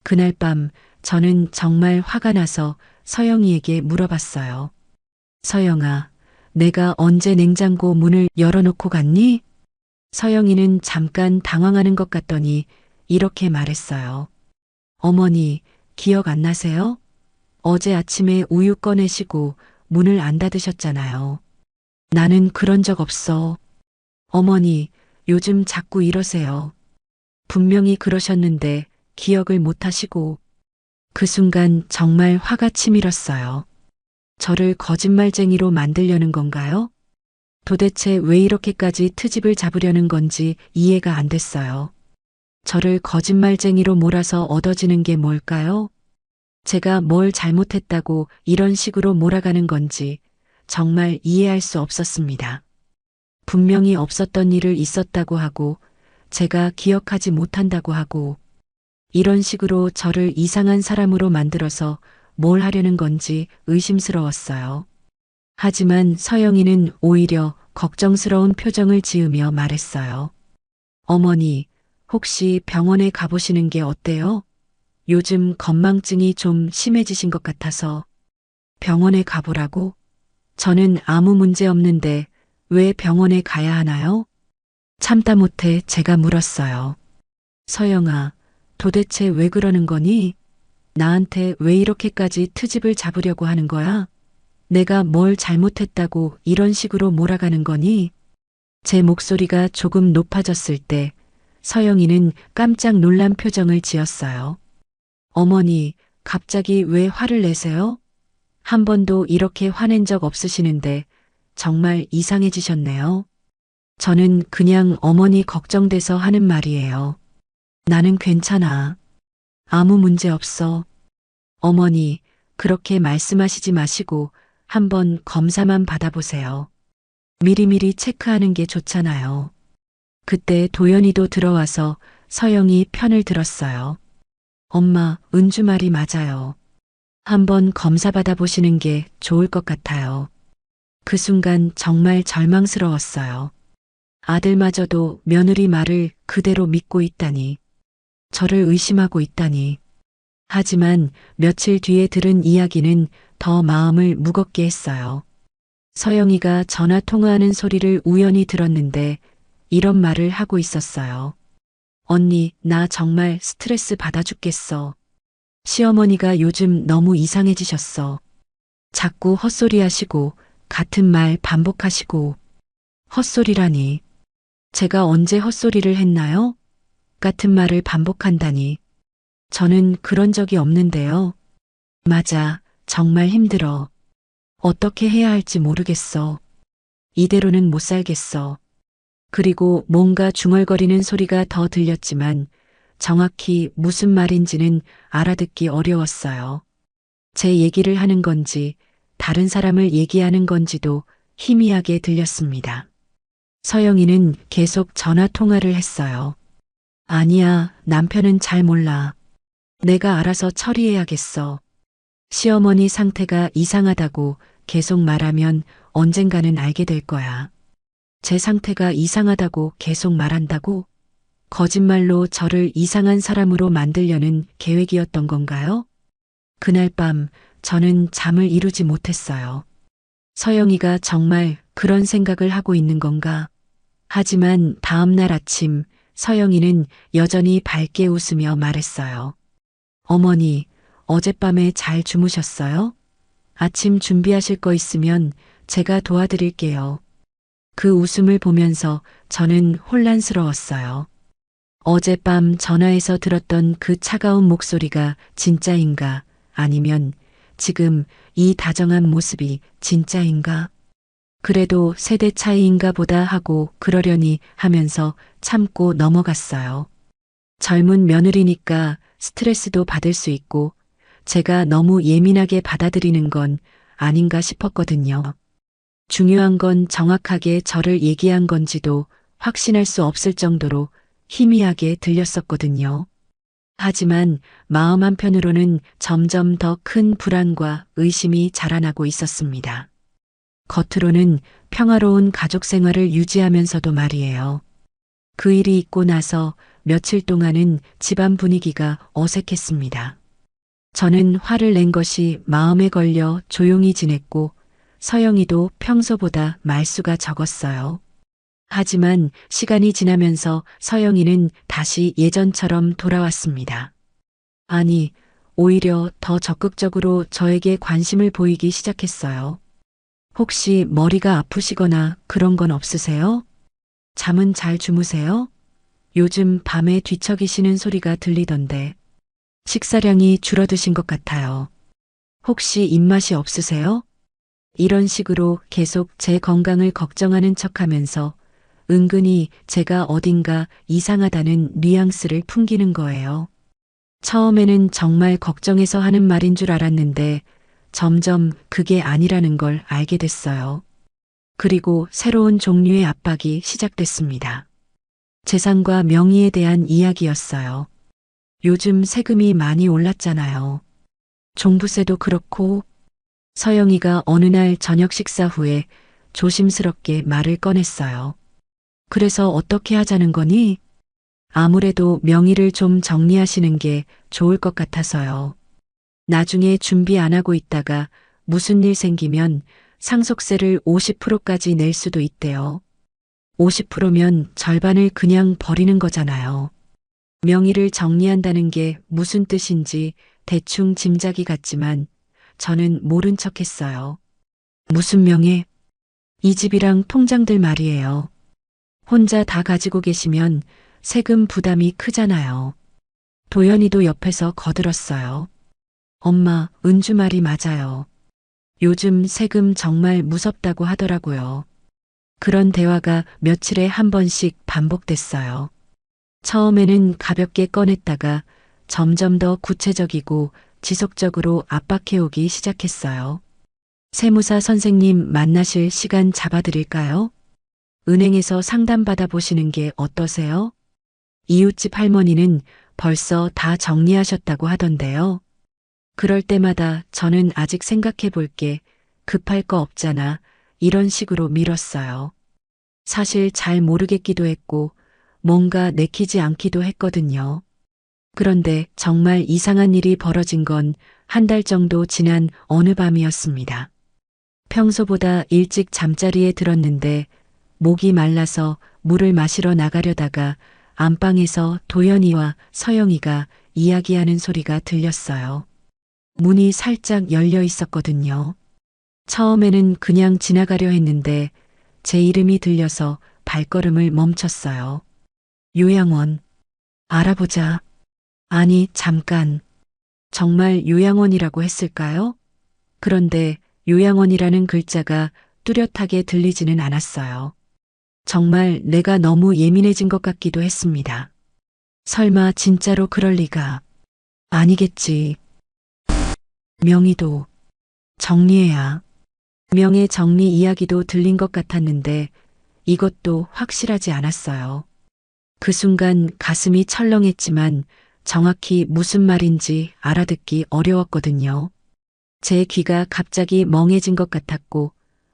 그날 밤 저는 정말 화가 나서 서영이에게 물어봤어요. 서영아, 내가 언제 냉장고 문을 열어놓고 갔니? 서영이는 잠깐 당황하는 것 같더니 이렇게 말했어요. 어머니, 기억 안 나세요? 어제 아침에 우유 꺼내시고 문을 안 닫으셨잖아요. 나는 그런 적 없어. 어머니, 요즘 자꾸 이러세요. 분명히 그러셨는데 기억을 못 하시고. 그 순간 정말 화가 치밀었어요. 저를 거짓말쟁이로 만들려는 건가요? 도대체 왜 이렇게까지 트집을 잡으려는 건지 이해가 안 됐어요. 저를 거짓말쟁이로 몰아서 얻어지는 게 뭘까요? 제가 뭘 잘못했다고 이런 식으로 몰아가는 건지 정말 이해할 수 없었습니다. 분명히 없었던 일을 있었다고 하고 제가 기억하지 못한다고 하고 이런 식으로 저를 이상한 사람으로 만들어서 뭘 하려는 건지 의심스러웠어요. 하지만 서영이는 오히려 걱정스러운 표정을 지으며 말했어요. 어머니, 혹시 병원에 가보시는 게 어때요? 요즘 건망증이 좀 심해지신 것 같아서. 병원에 가보라고? 저는 아무 문제 없는데 왜 병원에 가야 하나요? 참다 못해 제가 물었어요. 서영아, 도대체 왜 그러는 거니? 나한테 왜 이렇게까지 트집을 잡으려고 하는 거야? 내가 뭘 잘못했다고 이런 식으로 몰아가는 거니? 제 목소리가 조금 높아졌을 때 서영이는 깜짝 놀란 표정을 지었어요. 어머니, 갑자기 왜 화를 내세요? 한 번도 이렇게 화낸 적 없으시는데 정말 이상해지셨네요. 저는 그냥 어머니 걱정돼서 하는 말이에요. 나는 괜찮아. 아무 문제 없어. 어머니, 그렇게 말씀하시지 마시고 한번 검사만 받아보세요. 미리미리 체크하는 게 좋잖아요. 그때 도연이도 들어와서 서영이 편을 들었어요. 엄마, 은주 말이 맞아요. 한번 검사 받아보시는 게 좋을 것 같아요. 그 순간 정말 절망스러웠어요. 아들마저도 며느리 말을 그대로 믿고 있다니. 저를 의심하고 있다니. 하지만 며칠 뒤에 들은 이야기는 더 마음을 무겁게 했어요. 서영이가 전화 통화하는 소리를 우연히 들었는데 이런 말을 하고 있었어요. 언니, 나 정말 스트레스 받아 죽겠어. 시어머니가 요즘 너무 이상해지셨어. 자꾸 헛소리 하시고 같은 말 반복하시고. 헛소리라니. 제가 언제 헛소리를 했나요? 같은 말을 반복한다니. 저는 그런 적이 없는데요. 맞아, 정말 힘들어. 어떻게 해야 할지 모르겠어. 이대로는 못 살겠어. 그리고 뭔가 중얼거리는 소리가 더 들렸지만 정확히 무슨 말인지는 알아듣기 어려웠어요. 제 얘기를 하는 건지 다른 사람을 얘기하는 건지도 희미하게 들렸습니다. 서영이는 계속 전화 통화를 했어요. 아니야, 남편은 잘 몰라. 내가 알아서 처리해야겠어. 시어머니 상태가 이상하다고 계속 말하면 언젠가는 알게 될 거야. 제 상태가 이상하다고 계속 말한다고? 거짓말로 저를 이상한 사람으로 만들려는 계획이었던 건가요? 그날 밤 저는 잠을 이루지 못했어요. 서영이가 정말 그런 생각을 하고 있는 건가? 하지만 다음 날 아침 서영이는 여전히 밝게 웃으며 말했어요. 어머니, 어젯밤에 잘 주무셨어요? 아침 준비하실 거 있으면 제가 도와드릴게요. 그 웃음을 보면서 저는 혼란스러웠어요. 어젯밤 전화에서 들었던 그 차가운 목소리가 진짜인가? 아니면 지금 이 다정한 모습이 진짜인가? 그래도 세대 차이인가 보다 하고 그러려니 하면서 참고 넘어갔어요. 젊은 며느리니까 스트레스도 받을 수 있고 제가 너무 예민하게 받아들이는 건 아닌가 싶었거든요. 중요한 건 정확하게 저를 얘기한 건지도 확신할 수 없을 정도로 희미하게 들렸었거든요. 하지만 마음 한편으로는 점점 더 큰 불안과 의심이 자라나고 있었습니다. 겉으로는 평화로운 가족 생활을 유지하면서도 말이에요. 그 일이 있고 나서 며칠 동안은 집안 분위기가 어색했습니다. 저는 화를 낸 것이 마음에 걸려 조용히 지냈고 서영이도 평소보다 말수가 적었어요. 하지만 시간이 지나면서 서영이는 다시 예전처럼 돌아왔습니다. 아니, 오히려 더 적극적으로 저에게 관심을 보이기 시작했어요. 혹시 머리가 아프시거나 그런 건 없으세요? 잠은 잘 주무세요? 요즘 밤에 뒤척이시는 소리가 들리던데 식사량이 줄어드신 것 같아요. 혹시 입맛이 없으세요? 이런 식으로 계속 제 건강을 걱정하는 척하면서 은근히 제가 어딘가 이상하다는 뉘앙스를 풍기는 거예요. 처음에는 정말 걱정해서 하는 말인 줄 알았는데 점점 그게 아니라는 걸 알게 됐어요. 그리고 새로운 종류의 압박이 시작됐습니다. 재산과 명의에 대한 이야기였어요. 요즘 세금이 많이 올랐잖아요. 종부세도 그렇고. 서영이가 어느 날 저녁 식사 후에 조심스럽게 말을 꺼냈어요. 그래서 어떻게 하자는 거니? 아무래도 명의를 좀 정리하시는 게 좋을 것 같아서요. 나중에 준비 안 하고 있다가 무슨 일 생기면 상속세를 50%까지 낼 수도 있대요. 50%면 절반을 그냥 버리는 거잖아요. 명의를 정리한다는 게 무슨 뜻인지 대충 짐작이 갔지만 저는 모른 척 했어요. 무슨 명예? 이 집이랑 통장들 말이에요. 혼자 다 가지고 계시면 세금 부담이 크잖아요. 도연이도 옆에서 거들었어요. 엄마, 은주 말이 맞아요. 요즘 세금 정말 무섭다고 하더라고요. 그런 대화가 며칠에 한 번씩 반복됐어요. 처음에는 가볍게 꺼냈다가 점점 더 구체적이고 지속적으로 압박해오기 시작했어요. 세무사 선생님 만나실 시간 잡아드릴까요? 은행에서 상담받아 보시는 게 어떠세요? 이웃집 할머니는 벌써 다 정리하셨다고 하던데요. 그럴 때마다 저는 아직 생각해 볼게, 급할 거 없잖아, 이런 식으로 밀었어요. 사실 잘 모르겠기도 했고 뭔가 내키지 않기도 했거든요. 그런데 정말 이상한 일이 벌어진 건 한 달 정도 지난 어느 밤이었습니다. 평소보다 일찍 잠자리에 들었는데 목이 말라서 물을 마시러 나가려다가 안방에서 도연이와 서영이가 이야기하는 소리가 들렸어요. 문이 살짝 열려 있었거든요. 처음에는 그냥 지나가려 했는데 제 이름이 들려서 발걸음을 멈췄어요. 요양원. 알아보자. 아니, 잠깐. 정말 요양원이라고 했을까요? 그런데 요양원이라는 글자가 뚜렷하게 들리지는 않았어요. 정말 내가 너무 예민해진 것 같기도 했습니다. 설마 진짜로 그럴 리가. 아니겠지. 명의도 정리해야. 명의 정리 이야기도 들린 것 같았는데 이것도 확실하지 않았어요. 그 순간 가슴이 철렁했지만 정확히 무슨 말인지 알아듣기 어려웠거든요. 제 귀가 갑자기 멍해진 것 같았고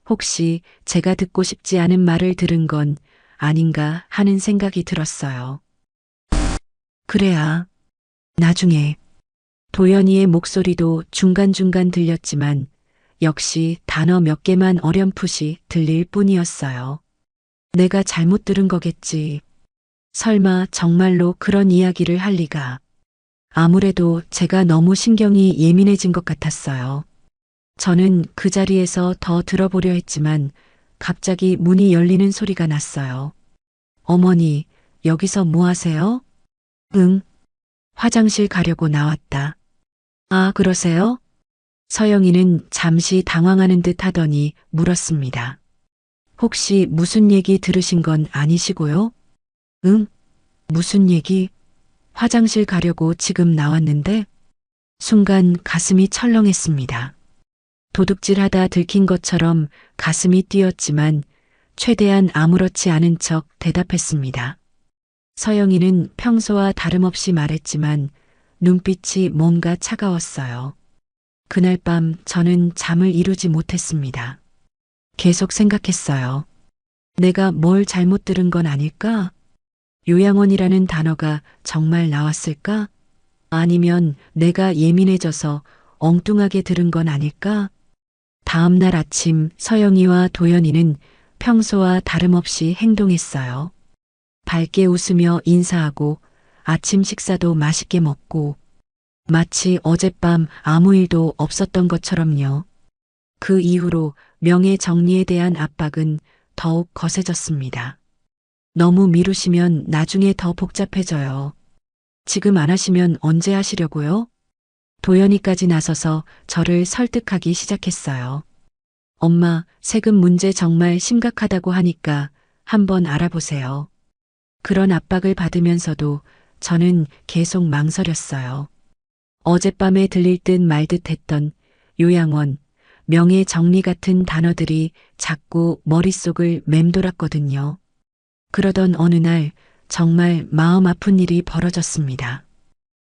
혹시 제가 듣고 싶지 않은 말을 들은 건 아닌가 하는 생각이 들었어요. 그래야. 나중에. 도연이의 목소리도 중간중간 들렸지만 역시 단어 몇 개만 어렴풋이 들릴 뿐이었어요. 내가 잘못 들은 거겠지. 설마 정말로 그런 이야기를 할 리가. 아무래도 제가 너무 신경이 예민해진 것 같았어요. 저는 그 자리에서 더 들어보려 했지만 갑자기 문이 열리는 소리가 났어요. 어머니, 여기서 뭐 하세요? 응. 화장실 가려고 나왔다. 아, 그러세요? 서영이는 잠시 당황하는 듯 하더니 물었습니다. 혹시 무슨 얘기 들으신 건 아니시고요? 응? 무슨 얘기? 화장실 가려고 지금 나왔는데? 순간 가슴이 철렁했습니다. 도둑질하다 들킨 것처럼 가슴이 뛰었지만 최대한 아무렇지 않은 척 대답했습니다. 서영이는 평소와 다름없이 말했지만 눈빛이 뭔가 차가웠어요. 그날 밤 저는 잠을 이루지 못했습니다. 계속 생각했어요. 내가 뭘 잘못 들은 건 아닐까? 요양원이라는 단어가 정말 나왔을까? 아니면 내가 예민해져서 엉뚱하게 들은 건 아닐까? 다음 날 아침 서영이와 도연이는 평소와 다름없이 행동했어요. 밝게 웃으며 인사하고 아침 식사도 맛있게 먹고 마치 어젯밤 아무 일도 없었던 것처럼요. 그 이후로 명예 정리에 대한 압박은 더욱 거세졌습니다. 너무 미루시면 나중에 더 복잡해져요. 지금 안 하시면 언제 하시려고요? 도연이까지 나서서 저를 설득하기 시작했어요. 엄마, 세금 문제 정말 심각하다고 하니까 한번 알아보세요. 그런 압박을 받으면서도 저는 계속 망설였어요. 어젯밤에 들릴 듯 말 듯 했던 요양원, 명예 정리 같은 단어들이 자꾸 머릿속을 맴돌았거든요. 그러던 어느 날 정말 마음 아픈 일이 벌어졌습니다.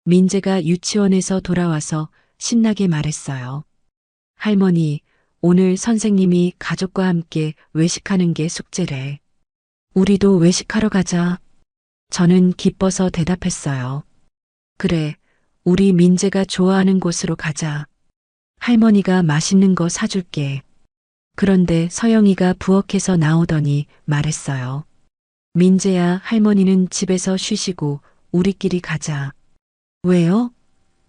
민재가 유치원에서 돌아와서 신나게 말했어요. 할머니, 오늘 선생님이 가족과 함께 외식하는 게 숙제래. 우리도 외식하러 가자. 저는 기뻐서 대답했어요. 그래, 우리 민재가 좋아하는 곳으로 가자. 할머니가 맛있는 거 사줄게. 그런데 서영이가 부엌에서 나오더니 말했어요. 민재야, 할머니는 집에서 쉬시고 우리끼리 가자. 왜요?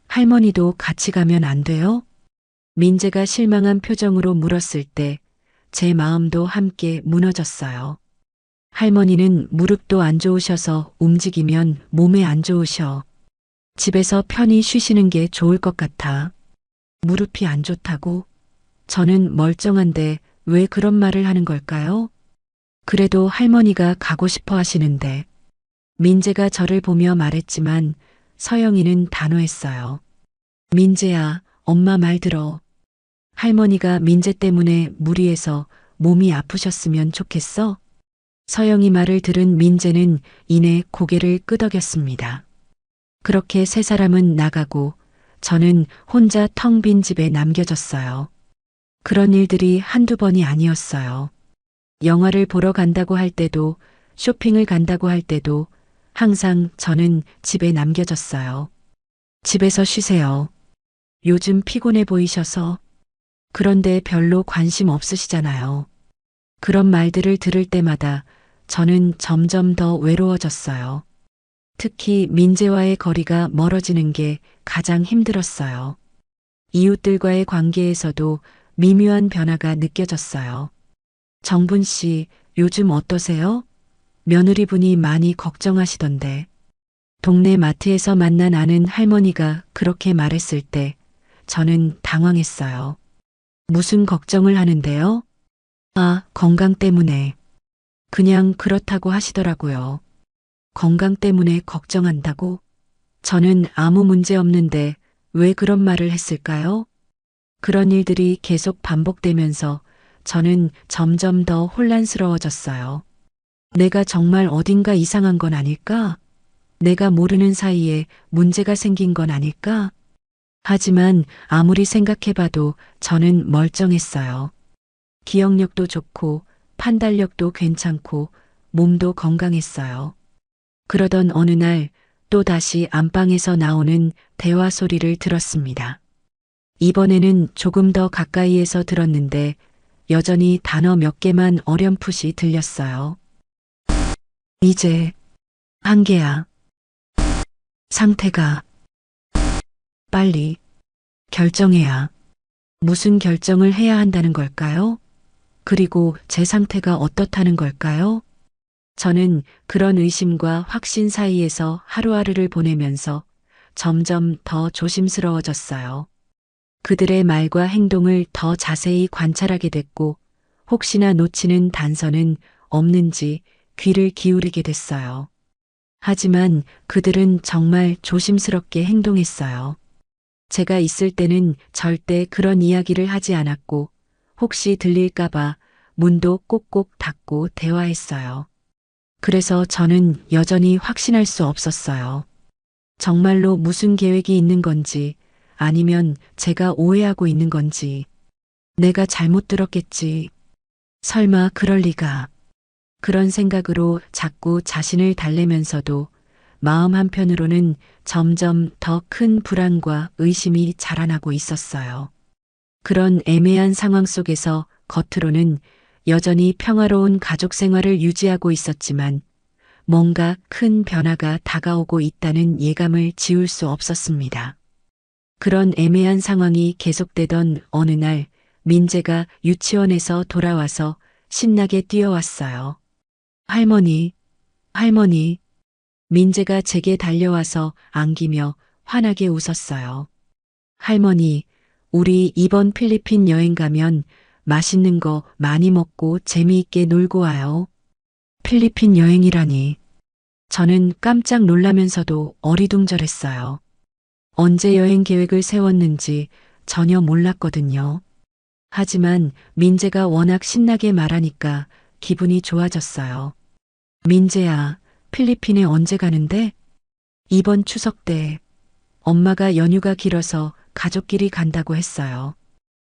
할머니도 같이 가면 안 돼요? 민재가 실망한 표정으로 물었을 때 제 마음도 함께 무너졌어요. 할머니는 무릎도 안 좋으셔서 움직이면 몸에 안 좋으셔. 집에서 편히 쉬시는 게 좋을 것 같아. 무릎이 안 좋다고? 저는 멀쩡한데 왜 그런 말을 하는 걸까요? 그래도 할머니가 가고 싶어 하시는데. 민재가 저를 보며 말했지만 서영이는 단호했어요. 민재야, 엄마 말 들어. 할머니가 민재 때문에 무리해서 몸이 아프셨으면 좋겠어? 서영이 말을 들은 민재는 이내 고개를 끄덕였습니다. 그렇게 세 사람은 나가고 저는 혼자 텅 빈 집에 남겨졌어요. 그런 일들이 한두 번이 아니었어요. 영화를 보러 간다고 할 때도 쇼핑을 간다고 할 때도 항상 저는 집에 남겨졌어요. 집에서 쉬세요. 요즘 피곤해 보이셔서. 그런데 별로 관심 없으시잖아요. 그런 말들을 들을 때마다 저는 점점 더 외로워졌어요. 특히 민재와의 거리가 멀어지는 게 가장 힘들었어요. 이웃들과의 관계에서도 미묘한 변화가 느껴졌어요. 정분 씨, 요즘 어떠세요? 며느리분이 많이 걱정하시던데. 동네 마트에서 만난 아는 할머니가 그렇게 말했을 때 저는 당황했어요. 무슨 걱정을 하는데요? 아, 건강 때문에. 그냥 그렇다고 하시더라고요. 건강 때문에 걱정한다고? 저는 아무 문제 없는데 왜 그런 말을 했을까요? 그런 일들이 계속 반복되면서 저는 점점 더 혼란스러워졌어요. 내가 정말 어딘가 이상한 건 아닐까? 내가 모르는 사이에 문제가 생긴 건 아닐까? 하지만 아무리 생각해봐도 저는 멀쩡했어요. 기억력도 좋고 판단력도 괜찮고 몸도 건강했어요. 그러던 어느 날 또 다시 안방에서 나오는 대화 소리를 들었습니다. 이번에는 조금 더 가까이에서 들었는데 여전히 단어 몇 개만 어렴풋이 들렸어요. 이제 한계야. 상태가 빨리 결정해야. 무슨 결정을 해야 한다는 걸까요? 그리고 제 상태가 어떻다는 걸까요? 저는 그런 의심과 확신 사이에서 하루하루를 보내면서 점점 더 조심스러워졌어요. 그들의 말과 행동을 더 자세히 관찰하게 됐고 혹시나 놓치는 단서는 없는지 귀를 기울이게 됐어요. 하지만 그들은 정말 조심스럽게 행동했어요. 제가 있을 때는 절대 그런 이야기를 하지 않았고 혹시 들릴까봐 문도 꼭꼭 닫고 대화했어요. 그래서 저는 여전히 확신할 수 없었어요. 정말로 무슨 계획이 있는 건지 아니면 제가 오해하고 있는 건지. 내가 잘못 들었겠지. 설마 그럴 리가. 그런 생각으로 자꾸 자신을 달래면서도 마음 한편으로는 점점 더 큰 불안과 의심이 자라나고 있었어요. 그런 애매한 상황 속에서 겉으로는 여전히 평화로운 가족 생활을 유지하고 있었지만 뭔가 큰 변화가 다가오고 있다는 예감을 지울 수 없었습니다. 그런 애매한 상황이 계속되던 어느 날 민재가 유치원에서 돌아와서 신나게 뛰어왔어요. 할머니, 할머니. 민재가 제게 달려와서 안기며 환하게 웃었어요. 할머니, 우리 이번 필리핀 여행 가면 맛있는 거 많이 먹고 재미있게 놀고 와요. 필리핀 여행이라니. 저는 깜짝 놀라면서도 어리둥절했어요. 언제 여행 계획을 세웠는지 전혀 몰랐거든요. 하지만 민재가 워낙 신나게 말하니까 기분이 좋아졌어요. 민재야, 필리핀에 언제 가는데? 이번 추석 때. 엄마가 연휴가 길어서 가족끼리 간다고 했어요.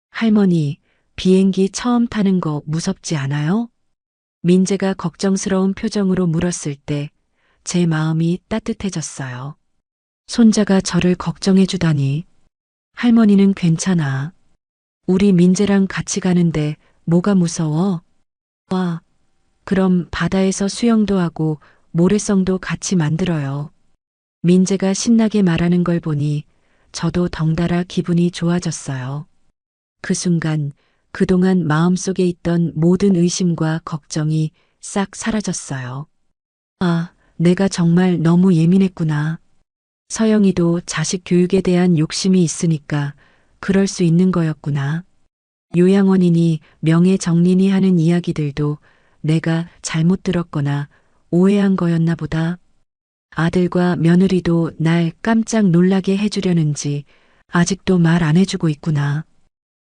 할머니, 비행기 처음 타는 거 무섭지 않아요? 민재가 걱정스러운 표정으로 물었을 때 제 마음이 따뜻해졌어요. 손자가 저를 걱정해 주다니. 할머니는 괜찮아. 우리 민재랑 같이 가는데 뭐가 무서워? 와, 그럼 바다에서 수영도 하고 모래성도 같이 만들어요. 민재가 신나게 말하는 걸 보니 저도 덩달아 기분이 좋아졌어요. 그 순간 그동안 마음속에 있던 모든 의심과 걱정이 싹 사라졌어요. 아, 내가 정말 너무 예민했구나. 서영이도 자식 교육에 대한 욕심이 있으니까 그럴 수 있는 거였구나. 요양원이니 명예정린이 하는 이야기들도 내가 잘못 들었거나 오해한 거였나 보다. 아들과 며느리도 날 깜짝 놀라게 해주려는지 아직도 말 안 해주고 있구나.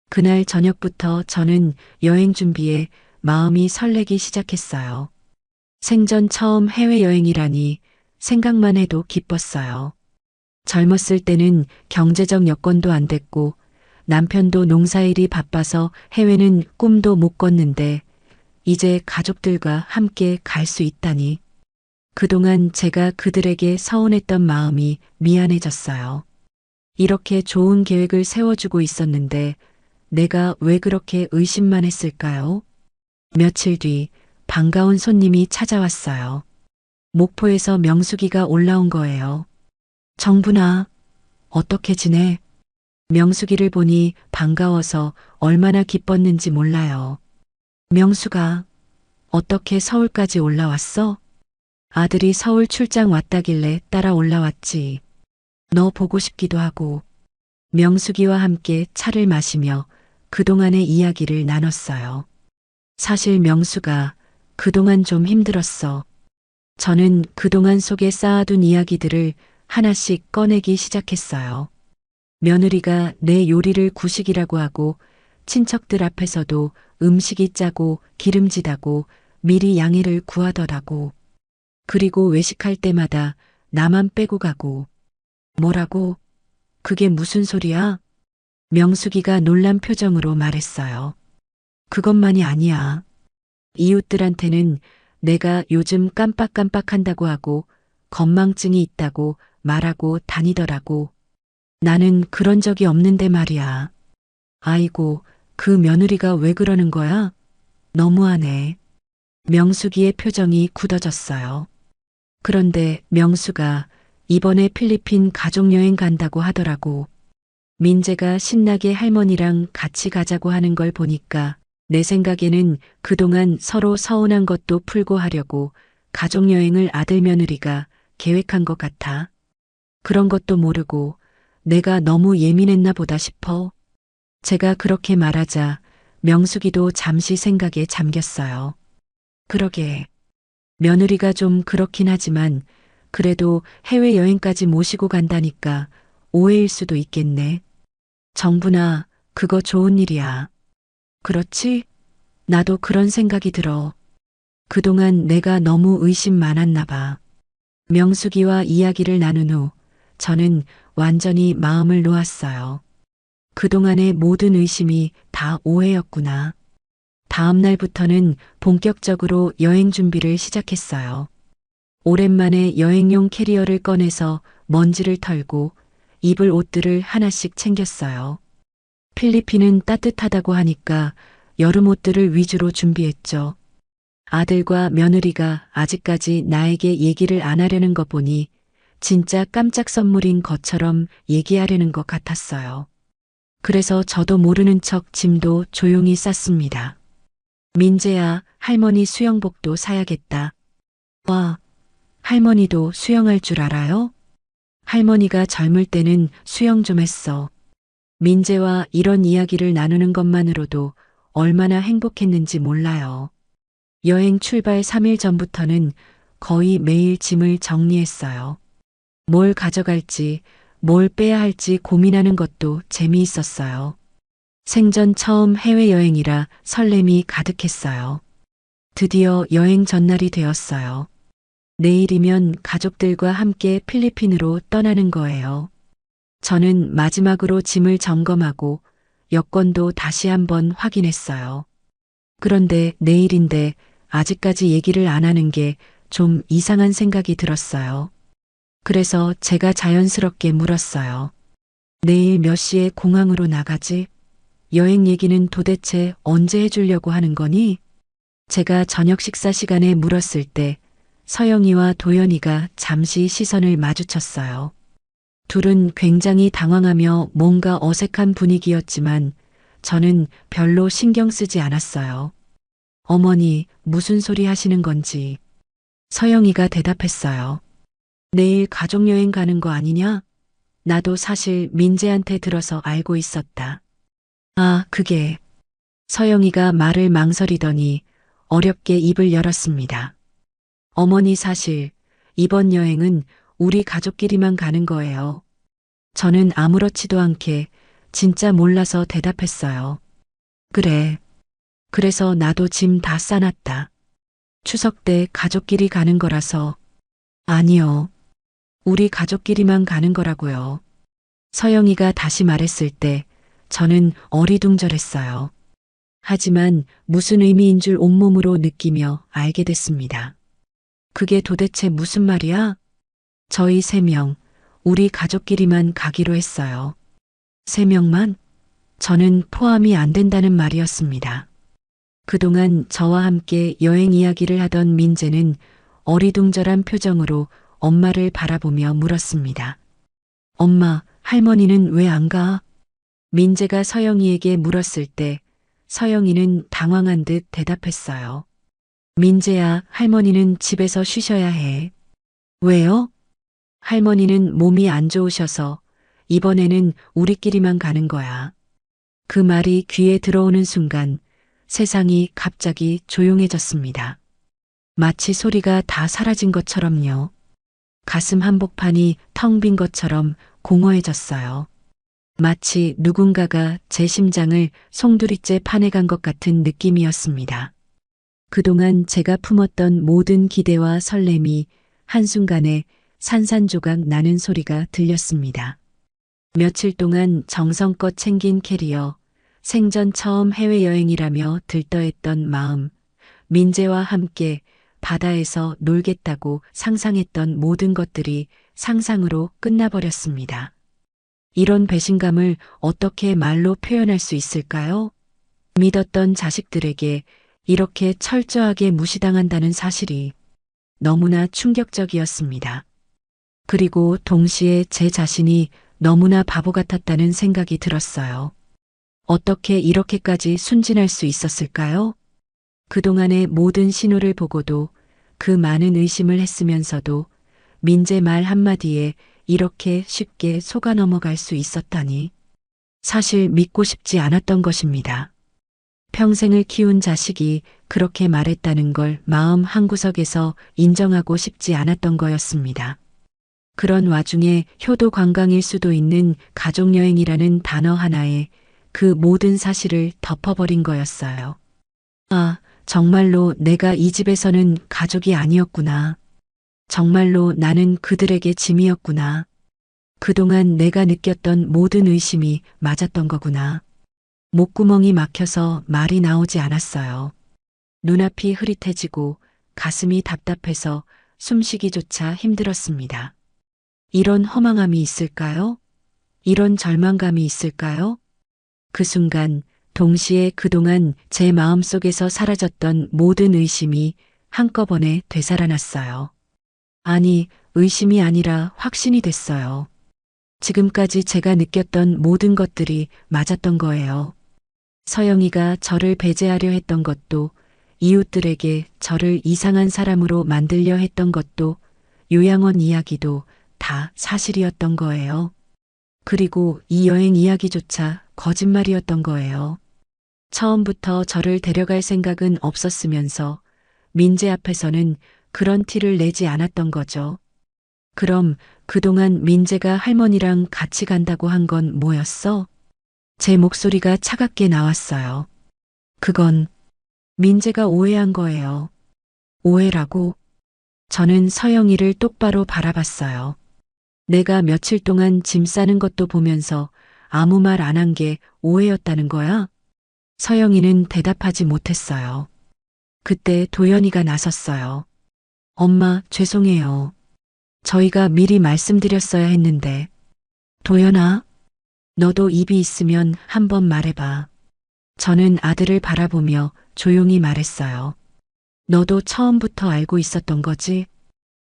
그날 저녁부터 저는 여행 준비에 마음이 설레기 시작했어요. 생전 처음 해외여행이라니 생각만 해도 기뻤어요. 젊었을 때는 경제적 여건도 안 됐고 남편도 농사일이 바빠서 해외는 꿈도 못 꿨는데 이제 가족들과 함께 갈 수 있다니. 그동안 제가 그들에게 서운했던 마음이 미안해졌어요. 이렇게 좋은 계획을 세워주고 있었는데 내가 왜 그렇게 의심만 했을까요? 며칠 뒤 반가운 손님이 찾아왔어요. 목포에서 명숙이가 올라온 거예요. 정분아, 어떻게 지내? 명숙이를 보니 반가워서 얼마나 기뻤는지 몰라요. 명숙아, 어떻게 서울까지 올라왔어? 아들이 서울 출장 왔다길래 따라 올라왔지. 너 보고 싶기도 하고. 명숙이와 함께 차를 마시며 그동안의 이야기를 나눴어요. 사실 명수가 그동안 좀 힘들었어. 저는 그동안 속에 쌓아둔 이야기들을 하나씩 꺼내기 시작했어요. 며느리가 내 요리를 구식이라고 하고 친척들 앞에서도 음식이 짜고 기름지다고 미리 양해를 구하더라고. 그리고 외식할 때마다 나만 빼고 가고. 뭐라고? 그게 무슨 소리야? 명숙이가 놀란 표정으로 말했어요. 그것만이 아니야. 이웃들한테는 내가 요즘 깜빡깜빡한다고 하고 건망증이 있다고 말하고 다니더라고. 나는 그런 적이 없는데 말이야. 아이고, 그 며느리가 왜 그러는 거야? 너무하네. 명숙이의 표정이 굳어졌어요. 그런데 명수가 이번에 필리핀 가족여행 간다고 하더라고. 민재가 신나게 할머니랑 같이 가자고 하는 걸 보니까 내 생각에는 그동안 서로 서운한 것도 풀고 하려고 가족여행을 아들 며느리가 계획한 것 같아. 그런 것도 모르고 내가 너무 예민했나 보다 싶어. 제가 그렇게 말하자 명숙이도 잠시 생각에 잠겼어요. 그러게. 며느리가 좀 그렇긴 하지만 그래도 해외여행까지 모시고 간다니까 오해일 수도 있겠네. 정분아, 그거 좋은 일이야. 그렇지? 나도 그런 생각이 들어. 그동안 내가 너무 의심 많았나 봐. 명숙이와 이야기를 나눈 후 저는 완전히 마음을 놓았어요. 그동안의 모든 의심이 다 오해였구나. 다음 날부터는 본격적으로 여행 준비를 시작했어요. 오랜만에 여행용 캐리어를 꺼내서 먼지를 털고 입을 옷들을 하나씩 챙겼어요. 필리핀은 따뜻하다고 하니까 여름 옷들을 위주로 준비했죠. 아들과 며느리가 아직까지 나에게 얘기를 안 하려는 것 보니 진짜 깜짝 선물인 것처럼 얘기하려는 것 같았어요. 그래서 저도 모르는 척 짐도 조용히 쌌습니다. 민재야, 할머니 수영복도 사야겠다. 와, 할머니도 수영할 줄 알아요? 할머니가 젊을 때는 수영 좀 했어. 민재와 이런 이야기를 나누는 것만으로도 얼마나 행복했는지 몰라요. 여행 출발 3일 전부터는 거의 매일 짐을 정리했어요. 뭘 가져갈지, 뭘 빼야 할지 고민하는 것도 재미있었어요. 생전 처음 해외여행이라 설렘이 가득했어요. 드디어 여행 전날이 되었어요. 내일이면 가족들과 함께 필리핀으로 떠나는 거예요. 저는 마지막으로 짐을 점검하고 여권도 다시 한번 확인했어요. 그런데 내일인데 아직까지 얘기를 안 하는 게 좀 이상한 생각이 들었어요. 그래서 제가 자연스럽게 물었어요. 내일 몇 시에 공항으로 나가지? 여행 얘기는 도대체 언제 해주려고 하는 거니? 제가 저녁 식사 시간에 물었을 때 서영이와 도연이가 잠시 시선을 마주쳤어요. 둘은 굉장히 당황하며 뭔가 어색한 분위기였지만 저는 별로 신경 쓰지 않았어요. 어머니, 무슨 소리 하시는 건지. 서영이가 대답했어요. 내일 가족여행 가는 거 아니냐? 나도 사실 민재한테 들어서 알고 있었다. 아, 그게. 서영이가 말을 망설이더니 어렵게 입을 열었습니다. 어머니 사실 이번 여행은 우리 가족끼리만 가는 거예요. 저는 아무렇지도 않게 진짜 몰라서 대답했어요. 그래. 그래서 나도 짐 다 싸놨다. 추석 때 가족끼리 가는 거라서. 아니요. 우리 가족끼리만 가는 거라고요. 서영이가 다시 말했을 때 저는 어리둥절했어요. 하지만 무슨 의미인 줄 온몸으로 느끼며 알게 됐습니다. 그게 도대체 무슨 말이야? 저희 3명, 우리 가족끼리만 가기로 했어요. 3명만? 저는 포함이 안 된다는 말이었습니다. 그동안 저와 함께 여행 이야기를 하던 민재는 어리둥절한 표정으로 엄마를 바라보며 물었습니다. 엄마, 할머니는 왜 안 가? 민재가 서영이에게 물었을 때 서영이는 당황한 듯 대답했어요. 민재야, 할머니는 집에서 쉬셔야 해. 왜요? 할머니는 몸이 안 좋으셔서 이번에는 우리끼리만 가는 거야. 그 말이 귀에 들어오는 순간 세상이 갑자기 조용해졌습니다. 마치 소리가 다 사라진 것처럼요. 가슴 한복판이 텅 빈 것처럼 공허해졌어요. 마치 누군가가 제 심장을 송두리째 파내간 것 같은 느낌이었습니다. 그동안 제가 품었던 모든 기대와 설렘이 한순간에 산산조각 나는 소리가 들렸습니다. 며칠 동안 정성껏 챙긴 캐리어, 생전 처음 해외여행이라며 들떠했던 마음, 민재와 함께 바다에서 놀겠다고 상상했던 모든 것들이 상상으로 끝나버렸습니다. 이런 배신감을 어떻게 말로 표현할 수 있을까요? 믿었던 자식들에게 이렇게 철저하게 무시당한다는 사실이 너무나 충격적이었습니다. 그리고 동시에 제 자신이 너무나 바보 같았다는 생각이 들었어요. 어떻게 이렇게까지 순진할 수 있었을까요? 그동안의 모든 신호를 보고도 그 많은 의심을 했으면서도 민재 말 한마디에 이렇게 쉽게 속아 넘어갈 수 있었다니. 사실 믿고 싶지 않았던 것입니다. 평생을 키운 자식이 그렇게 말했다는 걸 마음 한구석에서 인정하고 싶지 않았던 거였습니다. 그런 와중에 효도 관광일 수도 있는 가족여행이라는 단어 하나에 그 모든 사실을 덮어버린 거였어요. 아, 정말로 내가 이 집에서는 가족이 아니었구나. 정말로 나는 그들에게 짐이었구나. 그동안 내가 느꼈던 모든 의심이 맞았던 거구나. 목구멍이 막혀서 말이 나오지 않았어요. 눈앞이 흐릿해지고 가슴이 답답해서 숨쉬기조차 힘들었습니다. 이런 허망함이 있을까요? 이런 절망감이 있을까요? 그 순간 동시에 그동안 제 마음속에서 사라졌던 모든 의심이 한꺼번에 되살아났어요. 아니, 의심이 아니라 확신이 됐어요. 지금까지 제가 느꼈던 모든 것들이 맞았던 거예요. 서영이가 저를 배제하려 했던 것도, 이웃들에게 저를 이상한 사람으로 만들려 했던 것도, 요양원 이야기도 다 사실이었던 거예요. 그리고 이 여행 이야기조차 거짓말이었던 거예요. 처음부터 저를 데려갈 생각은 없었으면서 민재 앞에서는 그런 티를 내지 않았던 거죠. 그럼 그동안 민재가 할머니랑 같이 간다고 한 건 뭐였어? 제 목소리가 차갑게 나왔어요. 그건 민재가 오해한 거예요. 오해라고? 저는 서영이를 똑바로 바라봤어요. 내가 며칠 동안 짐 싸는 것도 보면서 아무 말 안 한 게 오해였다는 거야? 서영이는 대답하지 못했어요. 그때 도연이가 나섰어요. 엄마, 죄송해요. 저희가 미리 말씀드렸어야 했는데. 도연아, 너도 입이 있으면 한번 말해봐. 저는 아들을 바라보며 조용히 말했어요. 너도 처음부터 알고 있었던 거지?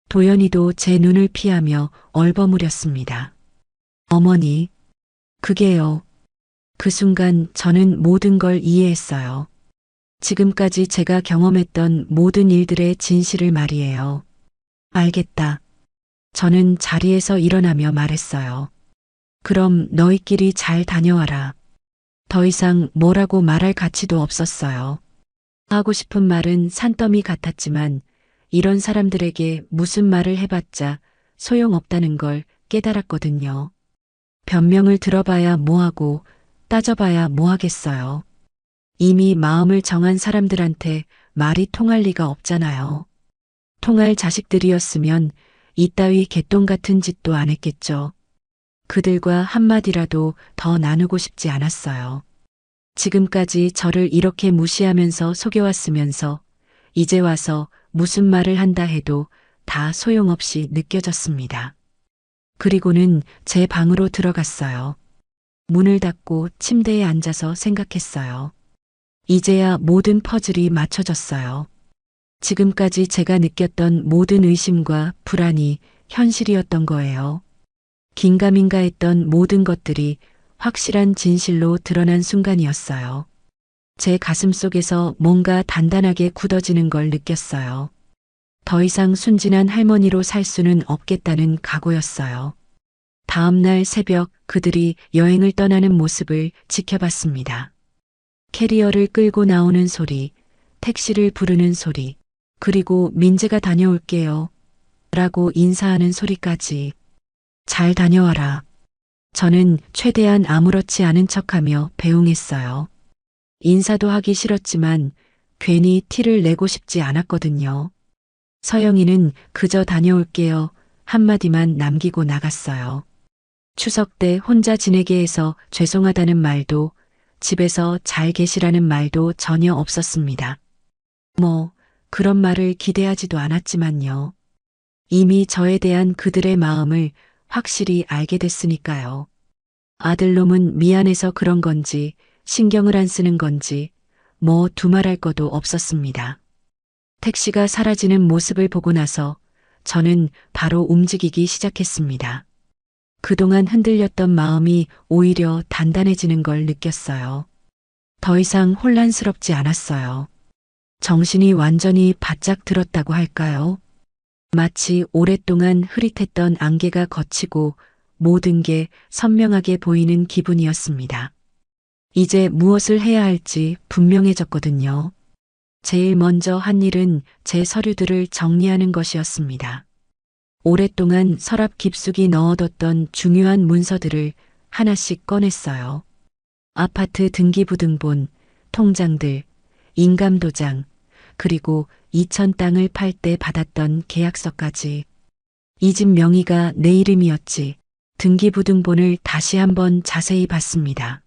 도연이도 제 눈을 피하며 얼버무렸습니다. 어머니, 그게요. 그 순간 저는 모든 걸 이해했어요. 지금까지 제가 경험했던 모든 일들의 진실을 말이에요. 알겠다. 저는 자리에서 일어나며 말했어요. 그럼 너희끼리 잘 다녀와라. 더 이상 뭐라고 말할 가치도 없었어요. 하고 싶은 말은 산더미 같았지만 이런 사람들에게 무슨 말을 해봤자 소용없다는 걸 깨달았거든요. 변명을 들어봐야 뭐하고 따져봐야 뭐하겠어요. 이미 마음을 정한 사람들한테 말이 통할 리가 없잖아요. 통할 자식들이었으면 이따위 개똥 같은 짓도 안 했겠죠. 그들과 한마디라도 더 나누고 싶지 않았어요. 지금까지 저를 이렇게 무시하면서 속여왔으면서 이제 와서 무슨 말을 한다 해도 다 소용없이 느껴졌습니다. 그리고는 제 방으로 들어갔어요. 문을 닫고 침대에 앉아서 생각했어요. 이제야 모든 퍼즐이 맞춰졌어요. 지금까지 제가 느꼈던 모든 의심과 불안이 현실이었던 거예요. 긴가민가 했던 모든 것들이 확실한 진실로 드러난 순간이었어요. 제 가슴 속에서 뭔가 단단하게 굳어지는 걸 느꼈어요. 더 이상 순진한 할머니로 살 수는 없겠다는 각오였어요. 다음 날 새벽 그들이 여행을 떠나는 모습을 지켜봤습니다. 캐리어를 끌고 나오는 소리, 택시를 부르는 소리, 그리고 민재가 다녀올게요. 라고 인사하는 소리까지. 잘 다녀와라. 저는 최대한 아무렇지 않은 척하며 배웅했어요. 인사도 하기 싫었지만 괜히 티를 내고 싶지 않았거든요. 서영이는 그저 다녀올게요. 한마디만 남기고 나갔어요. 추석 때 혼자 지내게 해서 죄송하다는 말도 집에서 잘 계시라는 말도 전혀 없었습니다. 그런 말을 기대하지도 않았지만요. 이미 저에 대한 그들의 마음을 확실히 알게 됐으니까요. 아들놈은 미안해서 그런 건지 신경을 안 쓰는 건지 두말할 것도 없었습니다. 택시가 사라지는 모습을 보고 나서 저는 바로 움직이기 시작했습니다. 그동안 흔들렸던 마음이 오히려 단단해지는 걸 느꼈어요. 더 이상 혼란스럽지 않았어요. 정신이 완전히 바짝 들었다고 할까요? 마치 오랫동안 흐릿했던 안개가 걷히고 모든 게 선명하게 보이는 기분이었습니다. 이제 무엇을 해야 할지 분명해졌거든요. 제일 먼저 한 일은 제 서류들을 정리하는 것이었습니다. 오랫동안 서랍 깊숙이 넣어뒀던 중요한 문서들을 하나씩 꺼냈어요. 아파트 등기부등본, 통장들, 인감도장, 그리고 이천 땅을 팔 때 받았던 계약서까지. 이 집 명의가 내 이름이었지. 등기부등본을 다시 한번 자세히 봤습니다.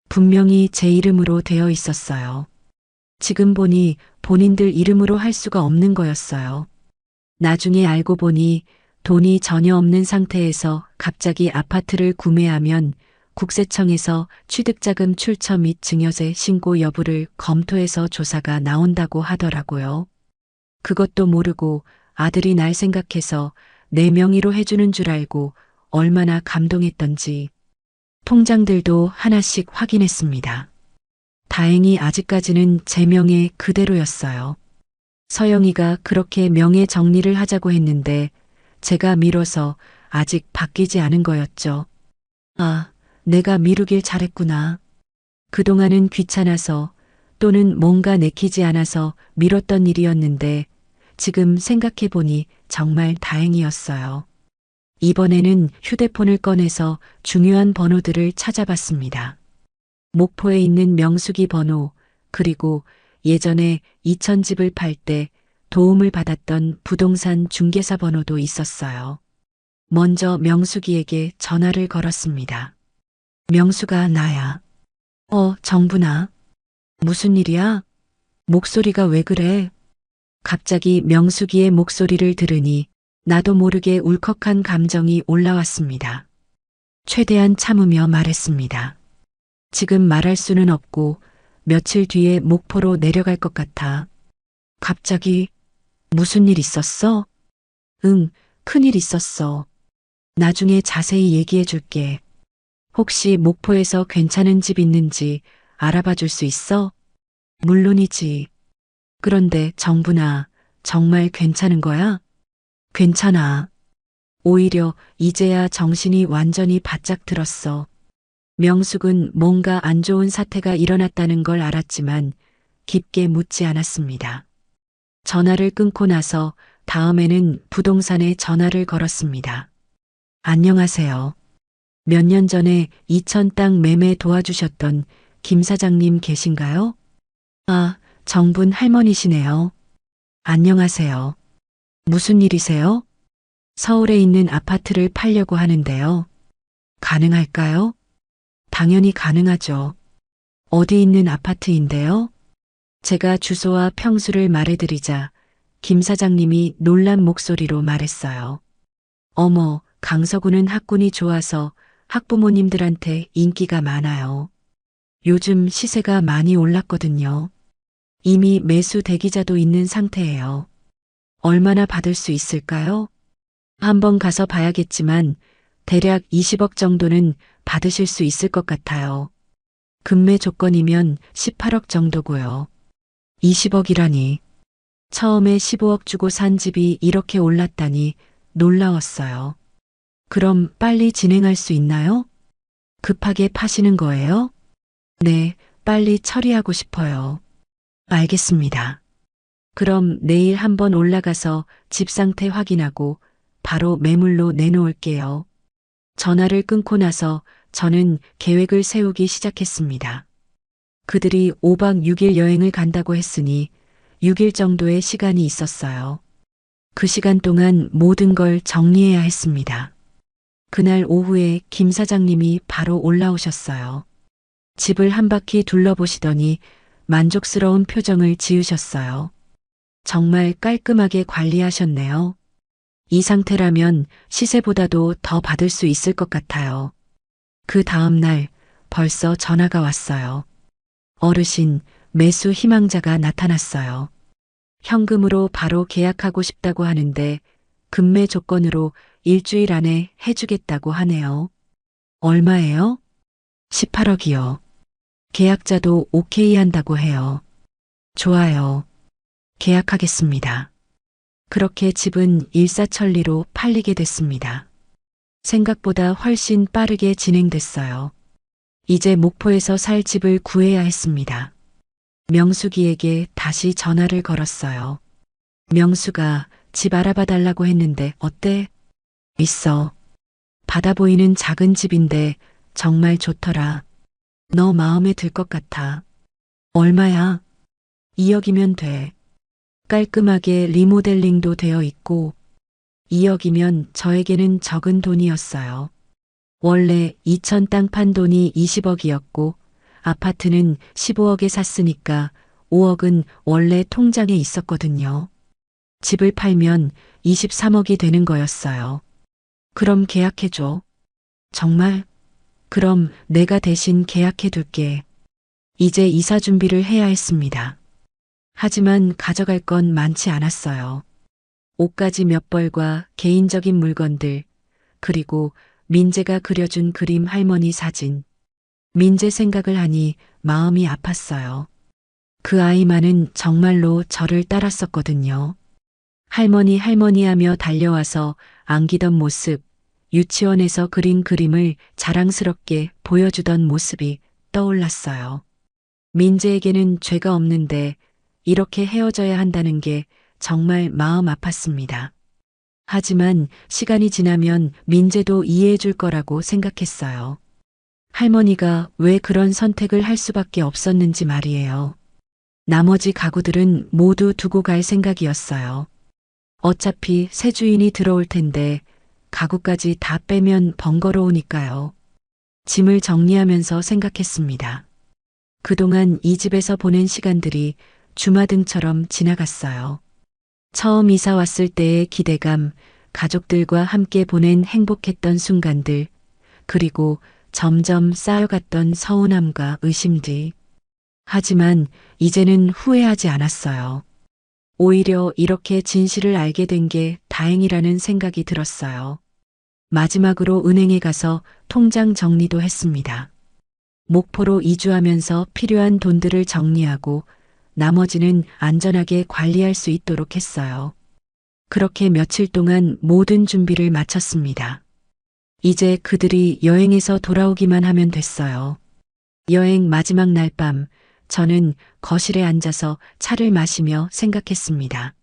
분명히 제 이름으로 되어 있었어요. 지금 보니 본인들 이름으로 할 수가 없는 거였어요. 나중에 알고 보니 돈이 전혀 없는 상태에서 갑자기 아파트를 구매하면 국세청에서 취득자금 출처 및 증여세 신고 여부를 검토해서 조사가 나온다고 하더라고요. 그것도 모르고 아들이 날 생각해서 내 명의로 해주는 줄 알고 얼마나 감동했던지. 통장들도 하나씩 확인했습니다. 다행히 아직까지는 제 명예 그대로였어요. 서영이가 그렇게 명예 정리를 하자고 했는데 제가 미뤄서 아직 바뀌지 않은 거였죠. 아, 내가 미루길 잘했구나. 그동안은 귀찮아서 또는 뭔가 내키지 않아서 미뤘던 일이었는데 지금 생각해보니 정말 다행이었어요. 이번에는 휴대폰을 꺼내서 중요한 번호들을 찾아봤습니다. 목포에 있는 명수기 번호, 그리고 예전에 2000집을 팔 때 도움을 받았던 부동산 중개사 번호도 있었어요. 먼저 명수기에게 전화를 걸었습니다. 명수가 나야. 정분아. 무슨 일이야? 목소리가 왜 그래? 갑자기 명수기의 목소리를 들으니 나도 모르게 울컥한 감정이 올라왔습니다. 최대한 참으며 말했습니다. 지금 말할 수는 없고 며칠 뒤에 목포로 내려갈 것 같아. 갑자기 무슨 일 있었어? 응, 큰일 있었어. 나중에 자세히 얘기해 줄게. 혹시 목포에서 괜찮은 집 있는지 알아봐 줄 수 있어? 물론이지. 그런데 정분아, 정말 괜찮은 거야? 괜찮아. 오히려 이제야 정신이 완전히 바짝 들었어. 명숙은 뭔가 안 좋은 사태가 일어났다는 걸 알았지만 깊게 묻지 않았습니다. 전화를 끊고 나서 다음에는 부동산에 전화를 걸었습니다. 안녕하세요. 몇 년 전에 이천 땅 매매 도와주셨던 김 사장님 계신가요? 아, 정분 할머니시네요. 안녕하세요. 무슨 일이세요? 서울에 있는 아파트를 팔려고 하는데요. 가능할까요? 당연히 가능하죠. 어디 있는 아파트인데요? 제가 주소와 평수를 말해드리자 김 사장님이 놀란 목소리로 말했어요. 어머, 강서구는 학군이 좋아서 학부모님들한테 인기가 많아요. 요즘 시세가 많이 올랐거든요. 이미 매수 대기자도 있는 상태예요. 얼마나 받을 수 있을까요? 한번 가서 봐야겠지만 대략 20억 정도는 받으실 수 있을 것 같아요. 금매 조건이면 18억 정도고요. 20억이라니. 처음에 15억 주고 산 집이 이렇게 올랐다니 놀라웠어요. 그럼 빨리 진행할 수 있나요? 급하게 파시는 거예요? 네, 빨리 처리하고 싶어요. 알겠습니다. 그럼 내일 한번 올라가서 집 상태 확인하고 바로 매물로 내놓을게요. 전화를 끊고 나서 저는 계획을 세우기 시작했습니다. 그들이 5박 6일 여행을 간다고 했으니 6일 정도의 시간이 있었어요. 그 시간 동안 모든 걸 정리해야 했습니다. 그날 오후에 김 사장님이 바로 올라오셨어요. 집을 한 바퀴 둘러보시더니 만족스러운 표정을 지으셨어요. 정말 깔끔하게 관리하셨네요. 이 상태라면 시세보다도 더 받을 수 있을 것 같아요. 그 다음 날 벌써 전화가 왔어요. 어르신, 매수 희망자가 나타났어요. 현금으로 바로 계약하고 싶다고 하는데 금매 조건으로 일주일 안에 해주겠다고 하네요. 얼마예요? 18억이요. 계약자도 오케이 한다고 해요. 좋아요. 계약하겠습니다. 그렇게 집은 일사천리로 팔리게 됐습니다. 생각보다 훨씬 빠르게 진행됐어요. 이제 목포에서 살 집을 구해야 했습니다. 명숙이에게 다시 전화를 걸었어요. 명숙아, 집 알아봐 달라고 했는데 어때? 있어. 바다 보이는 작은 집인데 정말 좋더라. 너 마음에 들 것 같아. 얼마야? 2억이면 돼. 깔끔하게 리모델링도 되어 있고 2억이면 저에게는 적은 돈이었어요. 원래 2천 땅 판 돈이 20억이었고 아파트는 15억에 샀으니까 5억은 원래 통장에 있었거든요. 집을 팔면 23억이 되는 거였어요. 그럼 계약해줘. 정말? 그럼 내가 대신 계약해둘게. 이제 이사 준비를 해야 했습니다. 하지만 가져갈 건 많지 않았어요. 옷가지 몇 벌과 개인적인 물건들, 그리고 민재가 그려준 그림 할머니 사진. 민재 생각을 하니 마음이 아팠어요. 그 아이만은 정말로 저를 따랐었거든요. 할머니 하며 달려와서 안기던 모습, 유치원에서 그린 그림을 자랑스럽게 보여주던 모습이 떠올랐어요. 민재에게는 죄가 없는데 이렇게 헤어져야 한다는 게 정말 마음 아팠습니다. 하지만 시간이 지나면 민재도 이해해 줄 거라고 생각했어요. 할머니가 왜 그런 선택을 할 수밖에 없었는지 말이에요. 나머지 가구들은 모두 두고 갈 생각이었어요. 어차피 새 주인이 들어올 텐데 가구까지 다 빼면 번거로우니까요. 짐을 정리하면서 생각했습니다. 그동안 이 집에서 보낸 시간들이 주마등처럼 지나갔어요. 처음 이사 왔을 때의 기대감, 가족들과 함께 보낸 행복했던 순간들, 그리고 점점 쌓여갔던 서운함과 의심들. 하지만 이제는 후회하지 않았어요. 오히려 이렇게 진실을 알게 된 게 다행이라는 생각이 들었어요. 마지막으로 은행에 가서 통장 정리도 했습니다. 목포로 이주하면서 필요한 돈들을 정리하고 나머지는 안전하게 관리할 수 있도록 했어요. 그렇게 며칠 동안 모든 준비를 마쳤습니다. 이제 그들이 여행에서 돌아오기만 하면 됐어요. 여행 마지막 날 밤, 저는 거실에 앉아서 차를 마시며 생각했습니다.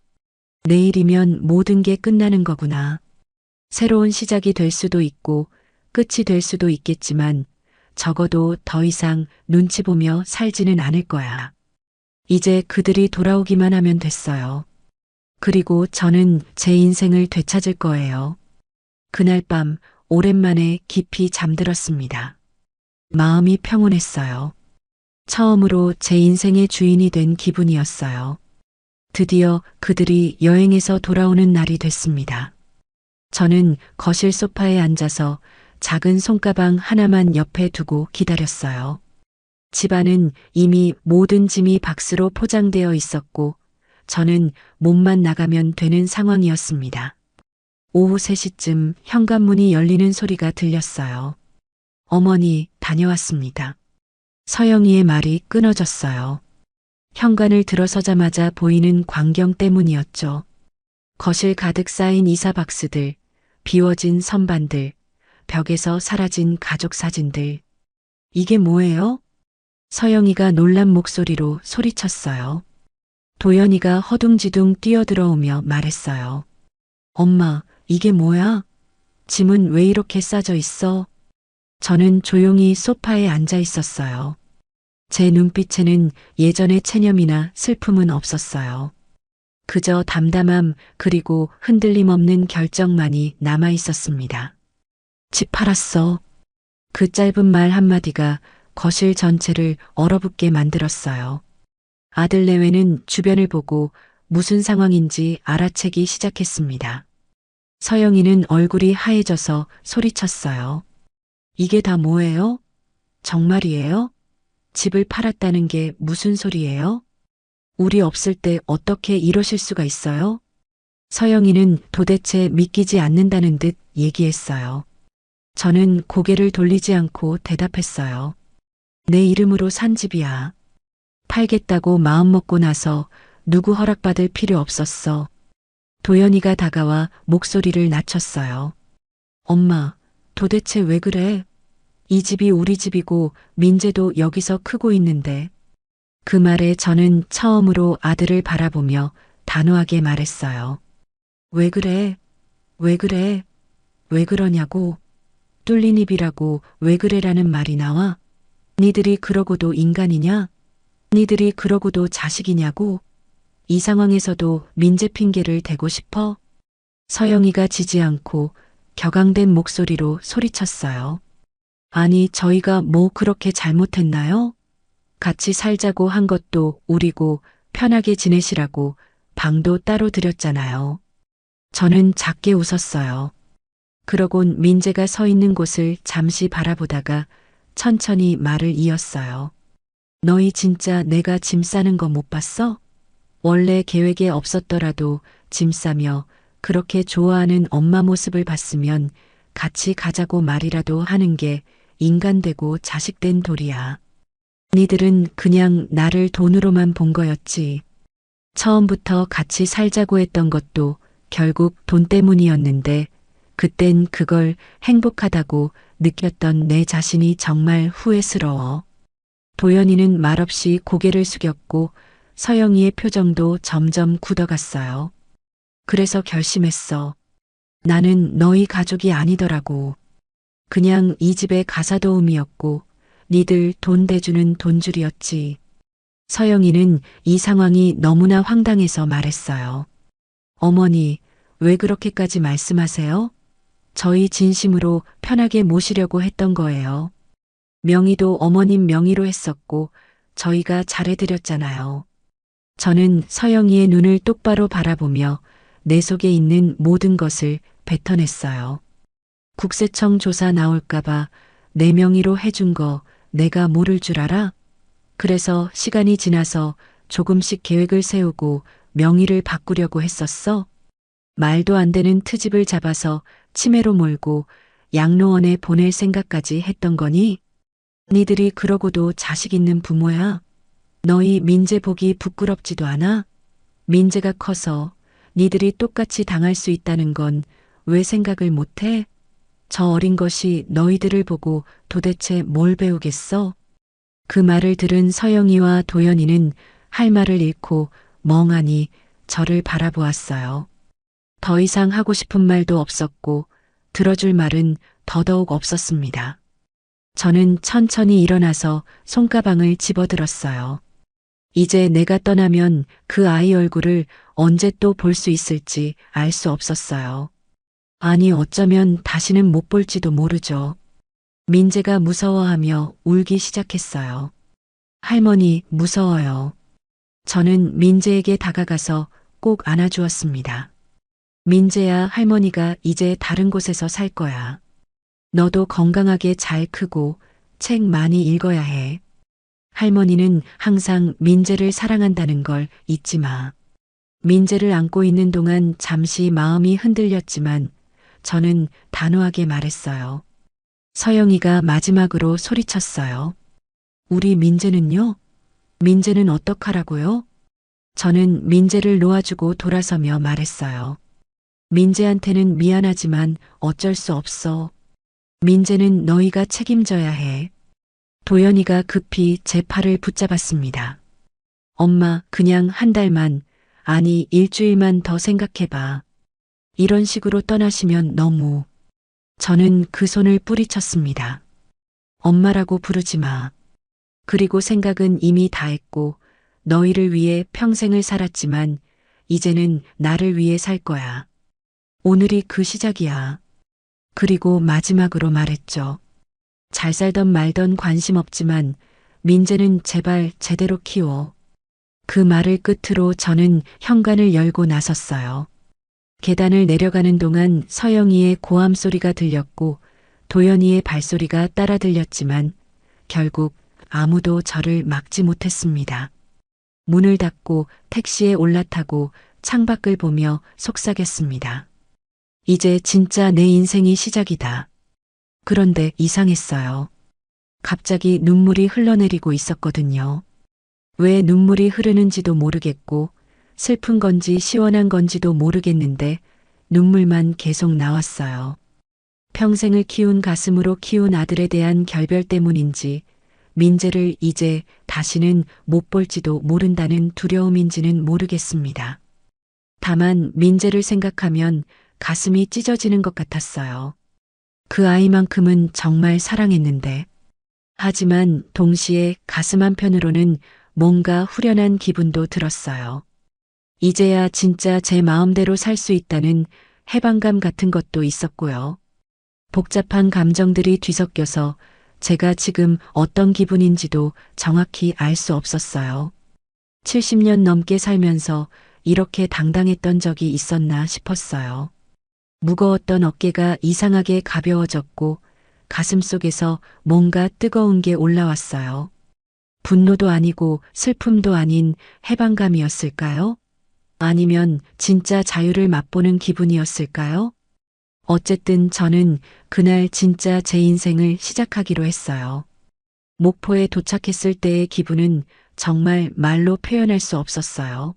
내일이면 모든 게 끝나는 거구나. 새로운 시작이 될 수도 있고 끝이 될 수도 있겠지만 적어도 더 이상 눈치 보며 살지는 않을 거야. 이제 그들이 돌아오기만 하면 됐어요. 그리고 저는 제 인생을 되찾을 거예요. 그날 밤 오랜만에 깊이 잠들었습니다. 마음이 평온했어요. 처음으로 제 인생의 주인이 된 기분이었어요. 드디어 그들이 여행에서 돌아오는 날이 됐습니다. 저는 거실 소파에 앉아서 작은 손가방 하나만 옆에 두고 기다렸어요. 집안은 이미 모든 짐이 박스로 포장되어 있었고 저는 몸만 나가면 되는 상황이었습니다. 오후 3시쯤 현관문이 열리는 소리가 들렸어요. 어머니, 다녀왔습니다. 서영이의 말이 끊어졌어요. 현관을 들어서자마자 보이는 광경 때문이었죠. 거실 가득 쌓인 이사 박스들, 비워진 선반들, 벽에서 사라진 가족 사진들. 이게 뭐예요? 서영이가 놀란 목소리로 소리쳤어요. 도연이가 허둥지둥 뛰어들어오며 말했어요. 엄마, 이게 뭐야? 짐은 왜 이렇게 싸져 있어? 저는 조용히 소파에 앉아 있었어요. 제 눈빛에는 예전의 체념이나 슬픔은 없었어요. 그저 담담함 그리고 흔들림 없는 결정만이 남아 있었습니다. 집 팔았어. 그 짧은 말 한마디가 거실 전체를 얼어붙게 만들었어요. 아들 내외는 주변을 보고 무슨 상황인지 알아채기 시작했습니다. 서영이는 얼굴이 하얘져서 소리쳤어요. 이게 다 뭐예요? 정말이에요? 집을 팔았다는 게 무슨 소리예요? 우리 없을 때 어떻게 이러실 수가 있어요? 서영이는 도대체 믿기지 않는다는 듯 얘기했어요. 저는 고개를 돌리지 않고 대답했어요. 내 이름으로 산 집이야. 팔겠다고 마음먹고 나서 누구 허락받을 필요 없었어. 도연이가 다가와 목소리를 낮췄어요. 엄마, 도대체 왜 그래? 이 집이 우리 집이고 민재도 여기서 크고 있는데. 그 말에 저는 처음으로 아들을 바라보며 단호하게 말했어요. 왜 그래? 왜 그래? 왜 그러냐고? 뚫린 입이라고 왜 그래라는 말이 나와? 니들이 그러고도 인간이냐? 니들이 그러고도 자식이냐고? 이 상황에서도 민재 핑계를 대고 싶어? 서영이가 지지 않고 격앙된 목소리로 소리쳤어요. 아니, 저희가 뭐 그렇게 잘못했나요? 같이 살자고 한 것도 우리고 편하게 지내시라고 방도 따로 드렸잖아요. 저는 작게 웃었어요. 그러곤 민재가 서 있는 곳을 잠시 바라보다가 천천히 말을 이었어요. 너희 진짜 내가 짐 싸는 거 못 봤어? 원래 계획에 없었더라도 짐 싸며 그렇게 좋아하는 엄마 모습을 봤으면 같이 가자고 말이라도 하는 게 인간되고 자식된 도리야. 니들은 그냥 나를 돈으로만 본 거였지. 처음부터 같이 살자고 했던 것도 결국 돈 때문이었는데 그땐 그걸 행복하다고 느꼈던 내 자신이 정말 후회스러워. 도연이는 말없이 고개를 숙였고 서영이의 표정도 점점 굳어갔어요. 그래서 결심했어. 나는 너희 가족이 아니더라고. 그냥 이 집의 가사도우미였고 니들 돈 대주는 돈줄이었지. 서영이는 이 상황이 너무나 황당해서 말했어요. 어머니, 왜 그렇게까지 말씀하세요? 저희 진심으로 편하게 모시려고 했던 거예요. 명의도 어머님 명의로 했었고 저희가 잘해드렸잖아요. 저는 서영이의 눈을 똑바로 바라보며 내 속에 있는 모든 것을 뱉어냈어요. 국세청 조사 나올까봐 내 명의로 해준 거 내가 모를 줄 알아? 그래서 시간이 지나서 조금씩 계획을 세우고 명의를 바꾸려고 했었어? 말도 안 되는 트집을 잡아서 치매로 몰고 양로원에 보낼 생각까지 했던 거니? 니들이 그러고도 자식 있는 부모야. 너희 민재 보기 부끄럽지도 않아? 민재가 커서 니들이 똑같이 당할 수 있다는 건 왜 생각을 못해? 저 어린 것이 너희들을 보고 도대체 뭘 배우겠어? 그 말을 들은 서영이와 도연이는 할 말을 잃고 멍하니 저를 바라보았어요. 더 이상 하고 싶은 말도 없었고 들어줄 말은 더더욱 없었습니다. 저는 천천히 일어나서 손가방을 집어들었어요. 이제 내가 떠나면 그 아이 얼굴을 언제 또 볼 수 있을지 알 수 없었어요. 아니 어쩌면 다시는 못 볼지도 모르죠. 민재가 무서워하며 울기 시작했어요. 할머니 무서워요. 저는 민재에게 다가가서 꼭 안아주었습니다. 민재야 할머니가 이제 다른 곳에서 살 거야. 너도 건강하게 잘 크고 책 많이 읽어야 해. 할머니는 항상 민재를 사랑한다는 걸 잊지 마. 민재를 안고 있는 동안 잠시 마음이 흔들렸지만 저는 단호하게 말했어요. 서영이가 마지막으로 소리쳤어요. 우리 민재는요? 민재는 어떡하라고요? 저는 민재를 놓아주고 돌아서며 말했어요. 민재한테는 미안하지만 어쩔 수 없어. 민재는 너희가 책임져야 해. 도연이가 급히 제 팔을 붙잡았습니다. 엄마, 그냥 한 달만, 아니 일주일만 더 생각해봐. 이런 식으로 떠나시면 너무. 저는 그 손을 뿌리쳤습니다. 엄마라고 부르지 마. 그리고 생각은 이미 다 했고 너희를 위해 평생을 살았지만 이제는 나를 위해 살 거야. 오늘이 그 시작이야. 그리고 마지막으로 말했죠. 잘 살던 말던 관심 없지만 민재는 제발 제대로 키워. 그 말을 끝으로 저는 현관을 열고 나섰어요. 계단을 내려가는 동안 서영이의 고함 소리가 들렸고 도연이의 발소리가 따라 들렸지만 결국 아무도 저를 막지 못했습니다. 문을 닫고 택시에 올라타고 창밖을 보며 속삭였습니다. 이제 진짜 내 인생이 시작이다. 그런데 이상했어요. 갑자기 눈물이 흘러내리고 있었거든요. 왜 눈물이 흐르는지도 모르겠고 슬픈 건지 시원한 건지도 모르겠는데 눈물만 계속 나왔어요. 평생을 키운 가슴으로 키운 아들에 대한 결별 때문인지 민재를 이제 다시는 못 볼지도 모른다는 두려움인지는 모르겠습니다. 다만 민재를 생각하면 가슴이 찢어지는 것 같았어요. 그 아이만큼은 정말 사랑했는데. 하지만 동시에 가슴 한편으로는 뭔가 후련한 기분도 들었어요. 이제야 진짜 제 마음대로 살 수 있다는 해방감 같은 것도 있었고요. 복잡한 감정들이 뒤섞여서 제가 지금 어떤 기분인지도 정확히 알 수 없었어요. 70년 넘게 살면서 이렇게 당당했던 적이 있었나 싶었어요. 무거웠던 어깨가 이상하게 가벼워졌고 가슴 속에서 뭔가 뜨거운 게 올라왔어요. 분노도 아니고 슬픔도 아닌 해방감이었을까요? 아니면 진짜 자유를 맛보는 기분이었을까요? 어쨌든 저는 그날 진짜 제 인생을 시작하기로 했어요. 목포에 도착했을 때의 기분은 정말 말로 표현할 수 없었어요.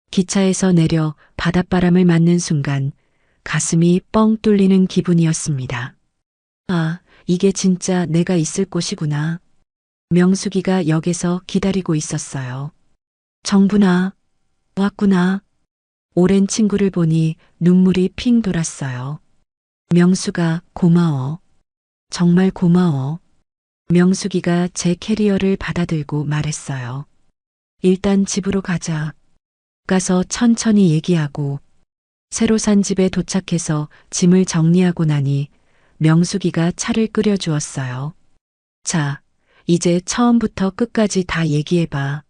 기차에서 내려 바닷바람을 맞는 순간 가슴이 뻥 뚫리는 기분이었습니다. 아, 이게 진짜 내가 있을 곳이구나. 명숙이가 역에서 기다리고 있었어요. 정분아, 왔구나. 오랜 친구를 보니 눈물이 핑 돌았어요. 명숙아, 고마워. 정말 고마워. 명숙이가 제 캐리어를 받아들고 말했어요. 일단 집으로 가자. 가서 천천히 얘기하고. 새로 산 집에 도착해서 짐을 정리하고 나니 명숙이가 차를 끓여주었어요. 자, 이제 처음부터 끝까지 다 얘기해봐.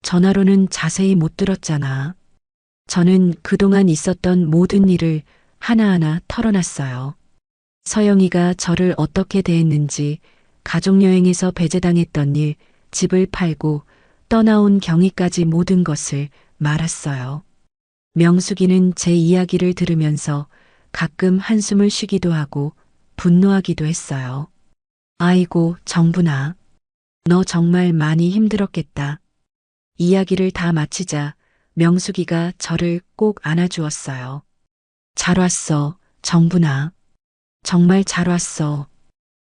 전화로는 자세히 못 들었잖아. 저는 그동안 있었던 모든 일을 하나하나 털어놨어요. 서영이가 저를 어떻게 대했는지, 가족여행에서 배제당했던 일, 집을 팔고 떠나온 경위까지 모든 것을 말았어요. 명숙이는 제 이야기를 들으면서 가끔 한숨을 쉬기도 하고 분노하기도 했어요. 아이고, 정분아. 너 정말 많이 힘들었겠다. 이야기를 다 마치자 명숙이가 저를 꼭 안아주었어요. 잘 왔어, 정분아. 정말 잘 왔어.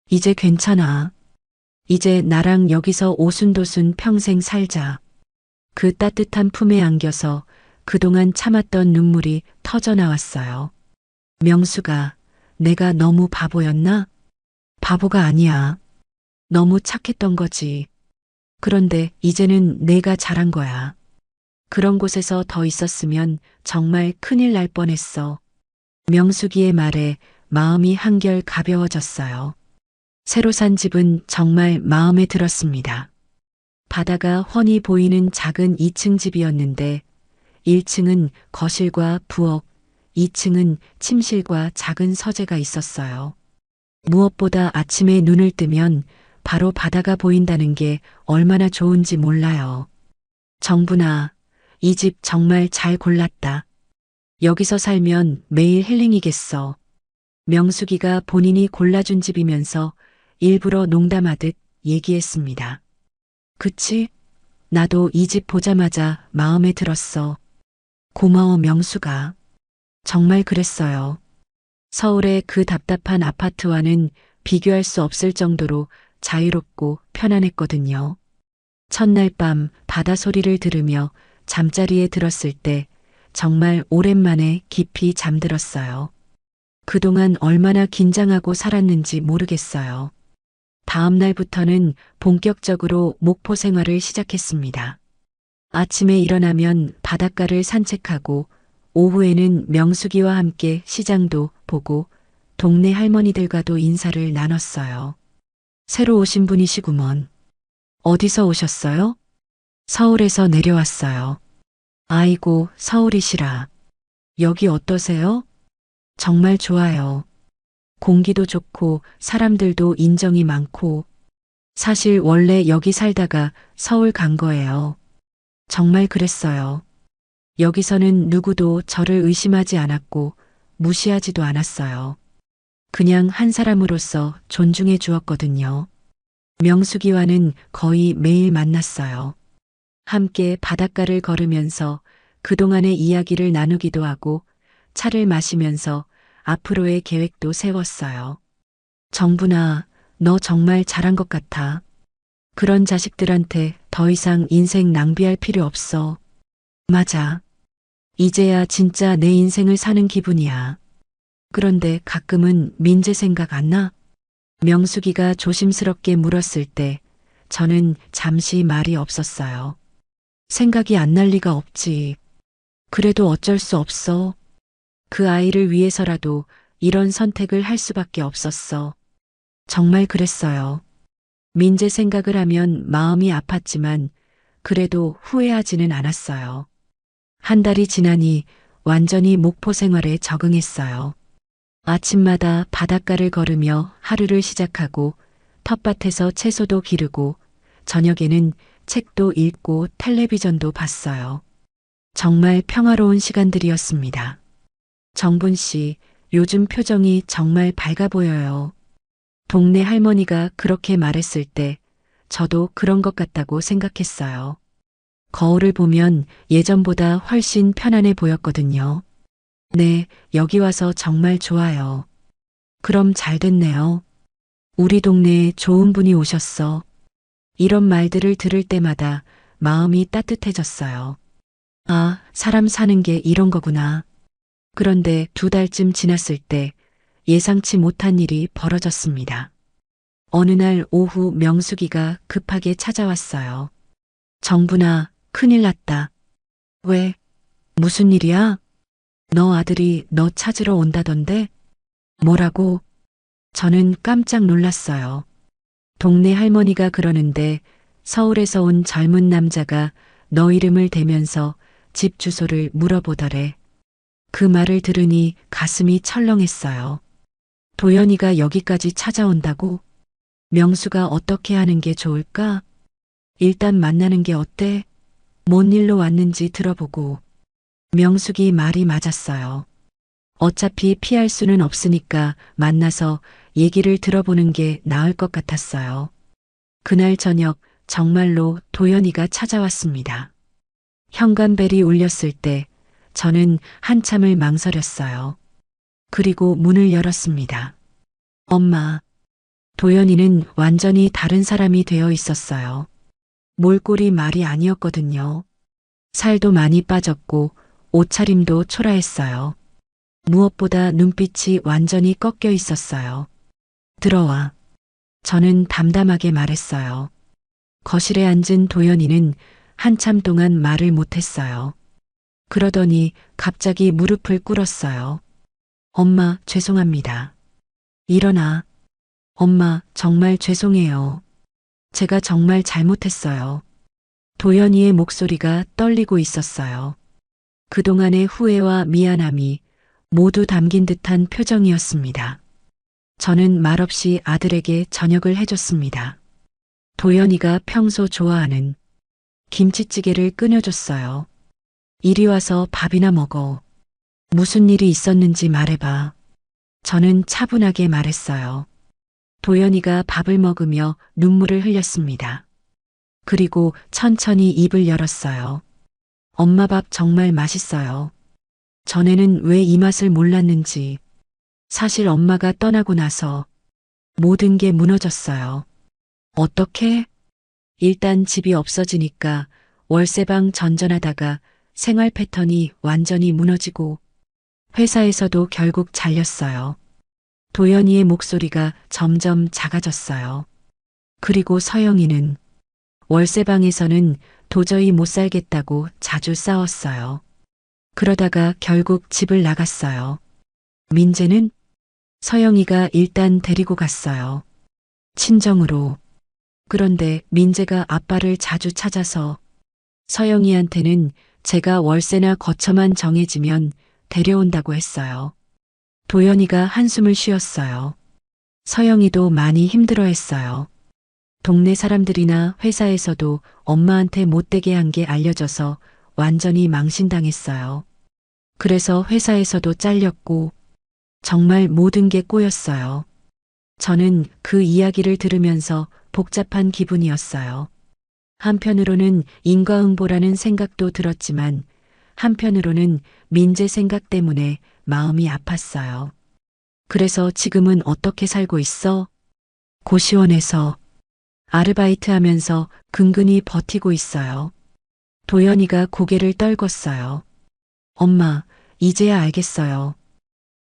이제 괜찮아. 이제 나랑 여기서 오순도순 평생 살자. 그 따뜻한 품에 안겨서 그동안 참았던 눈물이 터져 나왔어요. 명수가, 내가 너무 바보였나? 바보가 아니야. 너무 착했던 거지. 그런데 이제는 내가 잘한 거야. 그런 곳에서 더 있었으면 정말 큰일 날 뻔했어. 명숙이의 말에 마음이 한결 가벼워졌어요. 새로 산 집은 정말 마음에 들었습니다. 바다가 훤히 보이는 작은 2층 집이었는데 1층은 거실과 부엌, 2층은 침실과 작은 서재가 있었어요. 무엇보다 아침에 눈을 뜨면 바로 바다가 보인다는 게 얼마나 좋은지 몰라요. 정분아, 이 집 정말 잘 골랐다. 여기서 살면 매일 힐링이겠어. 명숙이가 본인이 골라준 집이면서 일부러 농담하듯 얘기했습니다. 그치? 나도 이 집 보자마자 마음에 들었어. 고마워, 명수가. 정말 그랬어요. 서울의 그 답답한 아파트와는 비교할 수 없을 정도로 자유롭고 편안했거든요. 첫날 밤 바다 소리를 들으며 잠자리에 들었을 때 정말 오랜만에 깊이 잠들었어요. 그동안 얼마나 긴장하고 살았는지 모르겠어요. 다음 날부터는 본격적으로 목포 생활을 시작했습니다. 아침에 일어나면 바닷가를 산책하고 오후에는 명숙이와 함께 시장도 보고 동네 할머니들과도 인사를 나눴어요. 새로 오신 분이시구먼. 어디서 오셨어요? 서울에서 내려왔어요. 아이고, 서울이시라. 여기 어떠세요? 정말 좋아요. 공기도 좋고 사람들도 인정이 많고. 사실 원래 여기 살다가 서울 간 거예요. 정말 그랬어요. 여기서는 누구도 저를 의심하지 않았고 무시하지도 않았어요. 그냥 한 사람으로서 존중해 주었거든요. 명숙이와는 거의 매일 만났어요. 함께 바닷가를 걸으면서 그동안의 이야기를 나누기도 하고 차를 마시면서 앞으로의 계획도 세웠어요. 정분아, 너 정말 잘한 것 같아. 그런 자식들한테 더 이상 인생 낭비할 필요 없어. 맞아. 이제야 진짜 내 인생을 사는 기분이야. 그런데 가끔은 민재 생각 안 나? 명숙이가 조심스럽게 물었을 때 저는 잠시 말이 없었어요. 생각이 안 날 리가 없지. 그래도 어쩔 수 없어. 그 아이를 위해서라도 이런 선택을 할 수밖에 없었어. 정말 그랬어요. 민재 생각을 하면 마음이 아팠지만 그래도 후회하지는 않았어요. 한 달이 지나니 완전히 목포 생활에 적응했어요. 아침마다 바닷가를 걸으며 하루를 시작하고 텃밭에서 채소도 기르고 저녁에는 책도 읽고 텔레비전도 봤어요. 정말 평화로운 시간들이었습니다. 정분 씨, 요즘 표정이 정말 밝아 보여요. 동네 할머니가 그렇게 말했을 때 저도 그런 것 같다고 생각했어요. 거울을 보면 예전보다 훨씬 편안해 보였거든요. 네, 여기 와서 정말 좋아요. 그럼 잘 됐네요. 우리 동네에 좋은 분이 오셨어. 이런 말들을 들을 때마다 마음이 따뜻해졌어요. 아, 사람 사는 게 이런 거구나. 그런데 2달쯤 지났을 때 예상치 못한 일이 벌어졌습니다. 어느 날 오후 명숙이가 급하게 찾아왔어요. 정분아, 큰일 났다. 왜? 무슨 일이야? 너 아들이 너 찾으러 온다던데? 뭐라고? 저는 깜짝 놀랐어요. 동네 할머니가 그러는데 서울에서 온 젊은 남자가 너 이름을 대면서 집 주소를 물어보더래. 그 말을 들으니 가슴이 철렁했어요. 도연이가 여기까지 찾아온다고? 명수가 어떻게 하는 게 좋을까? 일단 만나는 게 어때? 뭔 일로 왔는지 들어보고. 명숙이 말이 맞았어요. 어차피 피할 수는 없으니까 만나서 얘기를 들어보는 게 나을 것 같았어요. 그날 저녁 정말로 도연이가 찾아왔습니다. 현관벨이 울렸을 때 저는 한참을 망설였어요. 그리고 문을 열었습니다. 엄마. 도연이는 완전히 다른 사람이 되어 있었어요. 몰골이 말이 아니었거든요. 살도 많이 빠졌고 옷차림도 초라했어요. 무엇보다 눈빛이 완전히 꺾여 있었어요. 들어와. 저는 담담하게 말했어요. 거실에 앉은 도연이는 한참 동안 말을 못했어요. 그러더니 갑자기 무릎을 꿇었어요. 엄마, 죄송합니다. 일어나. 엄마, 정말 죄송해요. 제가 정말 잘못했어요. 도연이의 목소리가 떨리고 있었어요. 그동안의 후회와 미안함이 모두 담긴 듯한 표정이었습니다. 저는 말없이 아들에게 저녁을 해줬습니다. 도연이가 평소 좋아하는 김치찌개를 끓여줬어요. 이리 와서 밥이나 먹어. 무슨 일이 있었는지 말해봐. 저는 차분하게 말했어요. 도연이가 밥을 먹으며 눈물을 흘렸습니다. 그리고 천천히 입을 열었어요. 엄마 밥 정말 맛있어요. 전에는 왜 이 맛을 몰랐는지. 사실 엄마가 떠나고 나서 모든 게 무너졌어요. 어떻게? 일단 집이 없어지니까 월세방 전전하다가 생활 패턴이 완전히 무너지고 회사에서도 결국 잘렸어요. 도연이의 목소리가 점점 작아졌어요. 그리고 서영이는 월세방에서는 도저히 못 살겠다고 자주 싸웠어요. 그러다가 결국 집을 나갔어요. 민재는 서영이가 일단 데리고 갔어요. 친정으로. 그런데 민재가 아빠를 자주 찾아서 서영이한테는 제가 월세나 거처만 정해지면 데려온다고 했어요. 도연이가 한숨을 쉬었어요. 서영이도 많이 힘들어했어요. 동네 사람들이나 회사에서도 엄마한테 못되게 한 게 알려져서 완전히 망신당했어요. 그래서 회사에서도 잘렸고 정말 모든 게 꼬였어요. 저는 그 이야기를 들으면서 복잡한 기분이었어요. 한편으로는 인과응보라는 생각도 들었지만 한편으로는 민재 생각 때문에 마음이 아팠어요. 그래서 지금은 어떻게 살고 있어? 고시원에서 아르바이트 하면서 근근히 버티고 있어요. 도연이가 고개를 떨궜어요. 엄마, 이제야 알겠어요.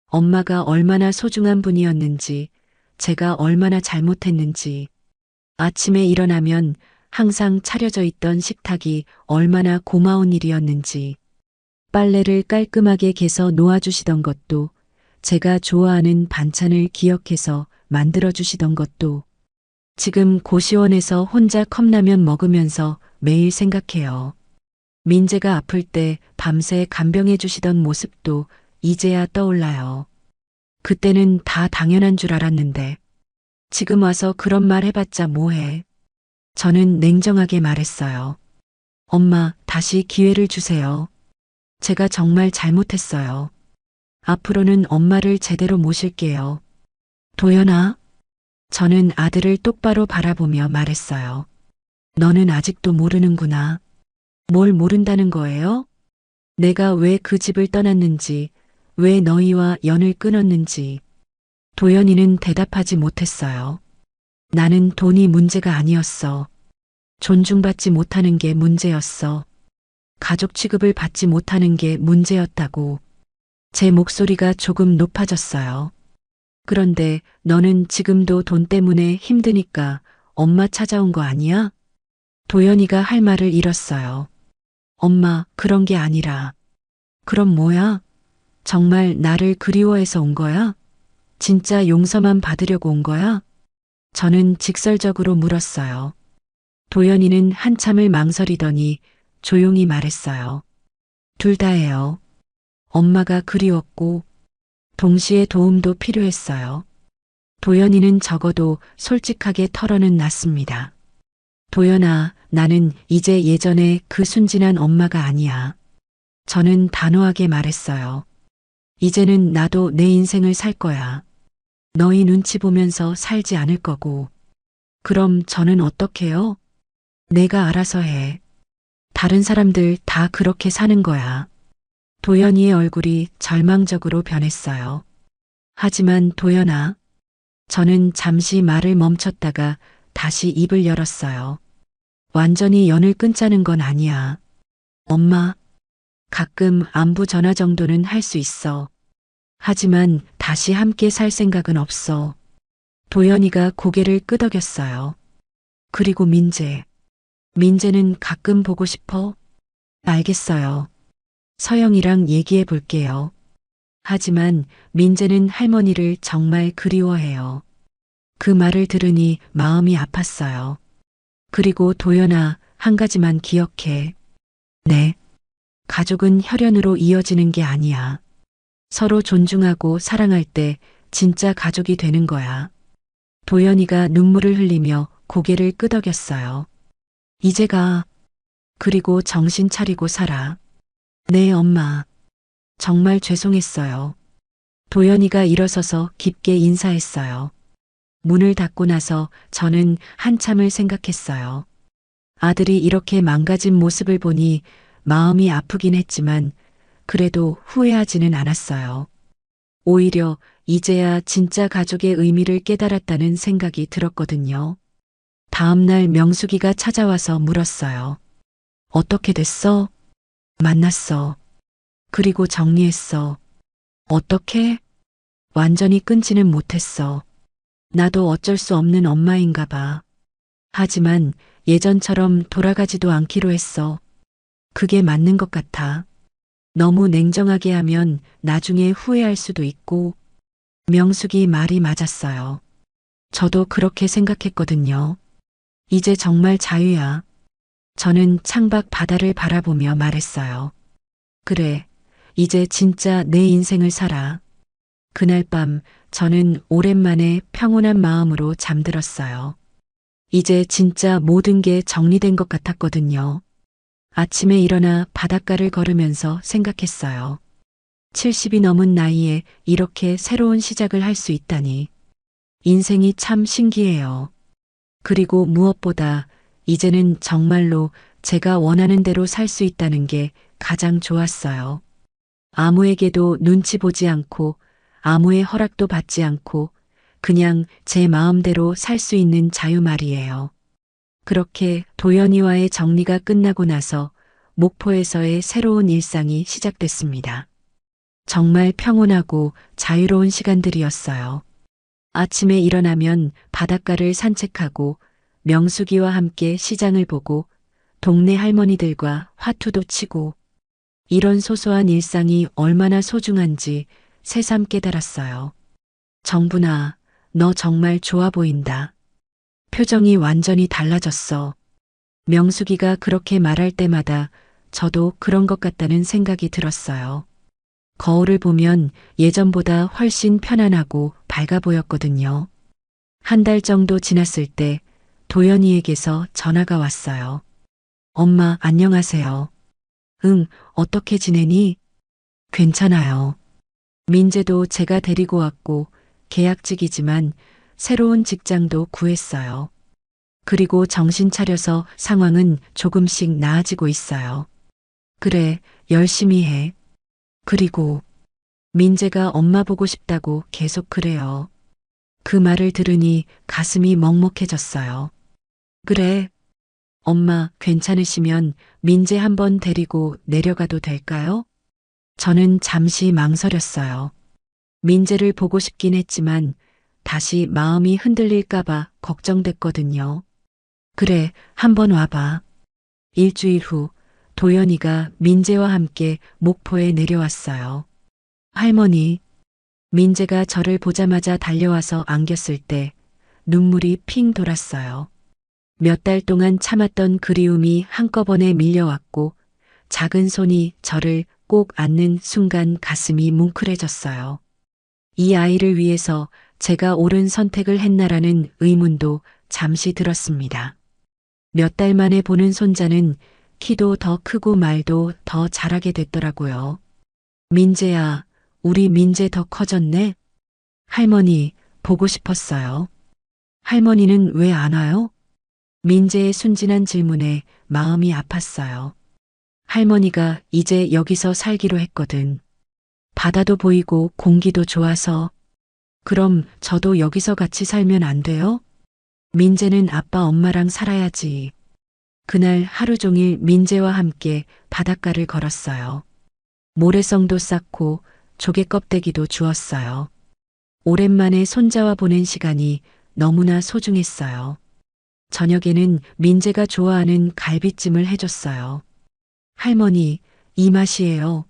엄마가 얼마나 소중한 분이었는지, 제가 얼마나 잘못했는지, 아침에 일어나면 항상 차려져 있던 식탁이 얼마나 고마운 일이었는지, 빨래를 깔끔하게 개서 놓아주시던 것도, 제가 좋아하는 반찬을 기억해서 만들어주시던 것도, 지금 고시원에서 혼자 컵라면 먹으면서 매일 생각해요. 민재가 아플 때 밤새 간병해 주시던 모습도 이제야 떠올라요. 그때는 다 당연한 줄 알았는데 지금 와서 그런 말 해봤자 뭐해. 저는 냉정하게 말했어요. 엄마, 다시 기회를 주세요. 제가 정말 잘못했어요. 앞으로는 엄마를 제대로 모실게요. 도연아. 저는 아들을 똑바로 바라보며 말했어요. 너는 아직도 모르는구나. 뭘 모른다는 거예요? 내가 왜 그 집을 떠났는지, 왜 너희와 연을 끊었는지. 도연이는 대답하지 못했어요. 나는 돈이 문제가 아니었어. 존중받지 못하는 게 문제였어. 가족 취급을 받지 못하는 게 문제였다고. 제 목소리가 조금 높아졌어요. 그런데 너는 지금도 돈 때문에 힘드니까 엄마 찾아온 거 아니야? 도연이가 할 말을 잃었어요. 엄마, 그런 게 아니라. 그럼 뭐야? 정말 나를 그리워해서 온 거야? 진짜 용서만 받으려고 온 거야? 저는 직설적으로 물었어요. 도연이는 한참을 망설이더니 조용히 말했어요. 둘 다예요. 엄마가 그리웠고 동시에 도움도 필요했어요. 도연이는 적어도 솔직하게 털어는 놨습니다. 도연아, 나는 이제 예전에 그 순진한 엄마가 아니야. 저는 단호하게 말했어요. 이제는 나도 내 인생을 살 거야. 너희 눈치 보면서 살지 않을 거고. 그럼 저는 어떡해요? 내가 알아서 해. 다른 사람들 다 그렇게 사는 거야. 도연이의 얼굴이 절망적으로 변했어요. 하지만 도연아, 저는 잠시 말을 멈췄다가 다시 입을 열었어요. 완전히 연을 끊자는 건 아니야. 엄마, 가끔 안부 전화 정도는 할 수 있어. 하지만 다시 함께 살 생각은 없어. 도연이가 고개를 끄덕였어요. 그리고 민재는 가끔 보고 싶어? 알겠어요. 서영이랑 얘기해 볼게요. 하지만 민재는 할머니를 정말 그리워해요. 그 말을 들으니 마음이 아팠어요. 그리고 도연아, 한 가지만 기억해. 네. 가족은 혈연으로 이어지는 게 아니야. 서로 존중하고 사랑할 때 진짜 가족이 되는 거야. 도연이가 눈물을 흘리며 고개를 끄덕였어요. 이제 가. 그리고 정신 차리고 살아. 네, 엄마. 정말 죄송했어요. 도연이가 일어서서 깊게 인사했어요. 문을 닫고 나서 저는 한참을 생각했어요. 아들이 이렇게 망가진 모습을 보니 마음이 아프긴 했지만 그래도 후회하지는 않았어요. 오히려 이제야 진짜 가족의 의미를 깨달았다는 생각이 들었거든요. 다음 날 명숙이가 찾아와서 물었어요. 어떻게 됐어? 만났어. 그리고 정리했어. 어떻게? 완전히 끊지는 못했어. 나도 어쩔 수 없는 엄마인가 봐. 하지만 예전처럼 돌아가지도 않기로 했어. 그게 맞는 것 같아. 너무 냉정하게 하면 나중에 후회할 수도 있고. 명숙이 말이 맞았어요. 저도 그렇게 생각했거든요. 이제 정말 자유야. 저는 창밖 바다를 바라보며 말했어요. 그래, 이제 진짜 내 인생을 살아. 그날 밤 저는 오랜만에 평온한 마음으로 잠들었어요. 이제 진짜 모든 게 정리된 것 같았거든요. 아침에 일어나 바닷가를 걸으면서 생각했어요. 70이 넘은 나이에 이렇게 새로운 시작을 할 수 있다니. 인생이 참 신기해요. 그리고 무엇보다 이제는 정말로 제가 원하는 대로 살 수 있다는 게 가장 좋았어요. 아무에게도 눈치 보지 않고 아무의 허락도 받지 않고 그냥 제 마음대로 살 수 있는 자유 말이에요. 그렇게 도연이와의 정리가 끝나고 나서 목포에서의 새로운 일상이 시작됐습니다. 정말 평온하고 자유로운 시간들이었어요. 아침에 일어나면 바닷가를 산책하고 명숙이와 함께 시장을 보고 동네 할머니들과 화투도 치고 이런 소소한 일상이 얼마나 소중한지 새삼 깨달았어요. 정분아, 너 정말 좋아 보인다. 표정이 완전히 달라졌어. 명숙이가 그렇게 말할 때마다 저도 그런 것 같다는 생각이 들었어요. 거울을 보면 예전보다 훨씬 편안하고 밝아 보였거든요. 한 달 정도 지났을 때 도연이에게서 전화가 왔어요. 엄마, 안녕하세요. 응, 어떻게 지내니? 괜찮아요. 민재도 제가 데리고 왔고 계약직이지만 새로운 직장도 구했어요. 그리고 정신 차려서 상황은 조금씩 나아지고 있어요. 그래, 열심히 해. 그리고 민재가 엄마 보고 싶다고 계속 그래요. 그 말을 들으니 가슴이 먹먹해졌어요. 그래. 엄마, 괜찮으시면 민재 한번 데리고 내려가도 될까요? 저는 잠시 망설였어요. 민재를 보고 싶긴 했지만 다시 마음이 흔들릴까봐 걱정됐거든요. 그래, 한번 와봐. 일주일 후 도연이가 민재와 함께 목포에 내려왔어요. 할머니, 민재가 저를 보자마자 달려와서 안겼을 때 눈물이 핑 돌았어요. 몇 달 동안 참았던 그리움이 한꺼번에 밀려왔고 작은 손이 저를 꼭 안는 순간 가슴이 뭉클해졌어요. 이 아이를 위해서 제가 옳은 선택을 했나라는 의문도 잠시 들었습니다. 몇 달 만에 보는 손자는 키도 더 크고 말도 더 잘하게 됐더라고요. 민재야, 우리 민재 더 커졌네. 할머니, 보고 싶었어요. 할머니는 왜 안 와요? 민재의 순진한 질문에 마음이 아팠어요. 할머니가 이제 여기서 살기로 했거든. 바다도 보이고 공기도 좋아서. 그럼 저도 여기서 같이 살면 안 돼요? 민재는 아빠 엄마랑 살아야지. 그날 하루 종일 민재와 함께 바닷가를 걸었어요. 모래성도 쌓고 조개 껍데기도 주웠어요. 오랜만에 손자와 보낸 시간이 너무나 소중했어요. 저녁에는 민재가 좋아하는 갈비찜을 해줬어요. 할머니, 이 맛이에요.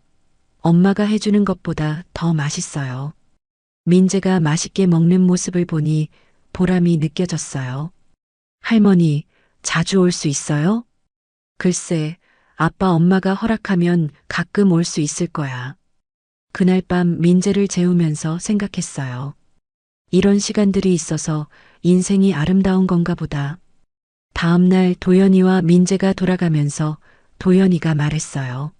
엄마가 해주는 것보다 더 맛있어요. 민재가 맛있게 먹는 모습을 보니 보람이 느껴졌어요. 할머니, 자주 올 수 있어요? 글쎄, 아빠 엄마가 허락하면 가끔 올 수 있을 거야. 그날 밤 민재를 재우면서 생각했어요. 이런 시간들이 있어서 인생이 아름다운 건가 보다. 다음날 도연이와 민재가 돌아가면서 도연이가 말했어요.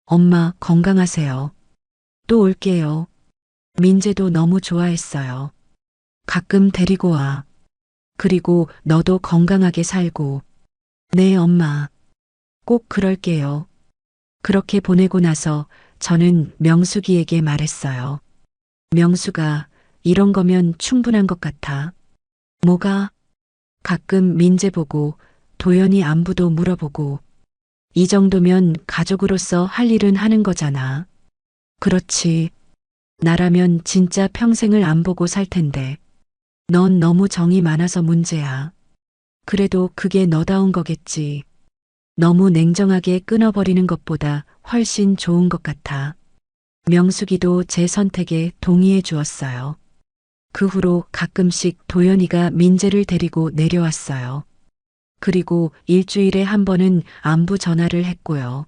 엄마 건강하세요. 또 올게요. 민재도 너무 좋아했어요. 가끔 데리고 와. 그리고 너도 건강하게 살고. 네, 엄마. 꼭 그럴게요. 그렇게 보내고 나서 저는 명숙이에게 말했어요. 명숙아, 이런 거면 충분한 것 같아. 뭐가? 가끔 민재 보고 도연이 안부도 물어보고. 이 정도면 가족으로서 할 일은 하는 거잖아. 그렇지. 나라면 진짜 평생을 안 보고 살 텐데. 넌 너무 정이 많아서 문제야. 그래도 그게 너다운 거겠지. 너무 냉정하게 끊어버리는 것보다 훨씬 좋은 것 같아. 명숙이도 제 선택에 동의해 주었어요. 그 후로 가끔씩 도연이가 민재를 데리고 내려왔어요. 그리고 일주일에 한 번은 안부 전화를 했고요.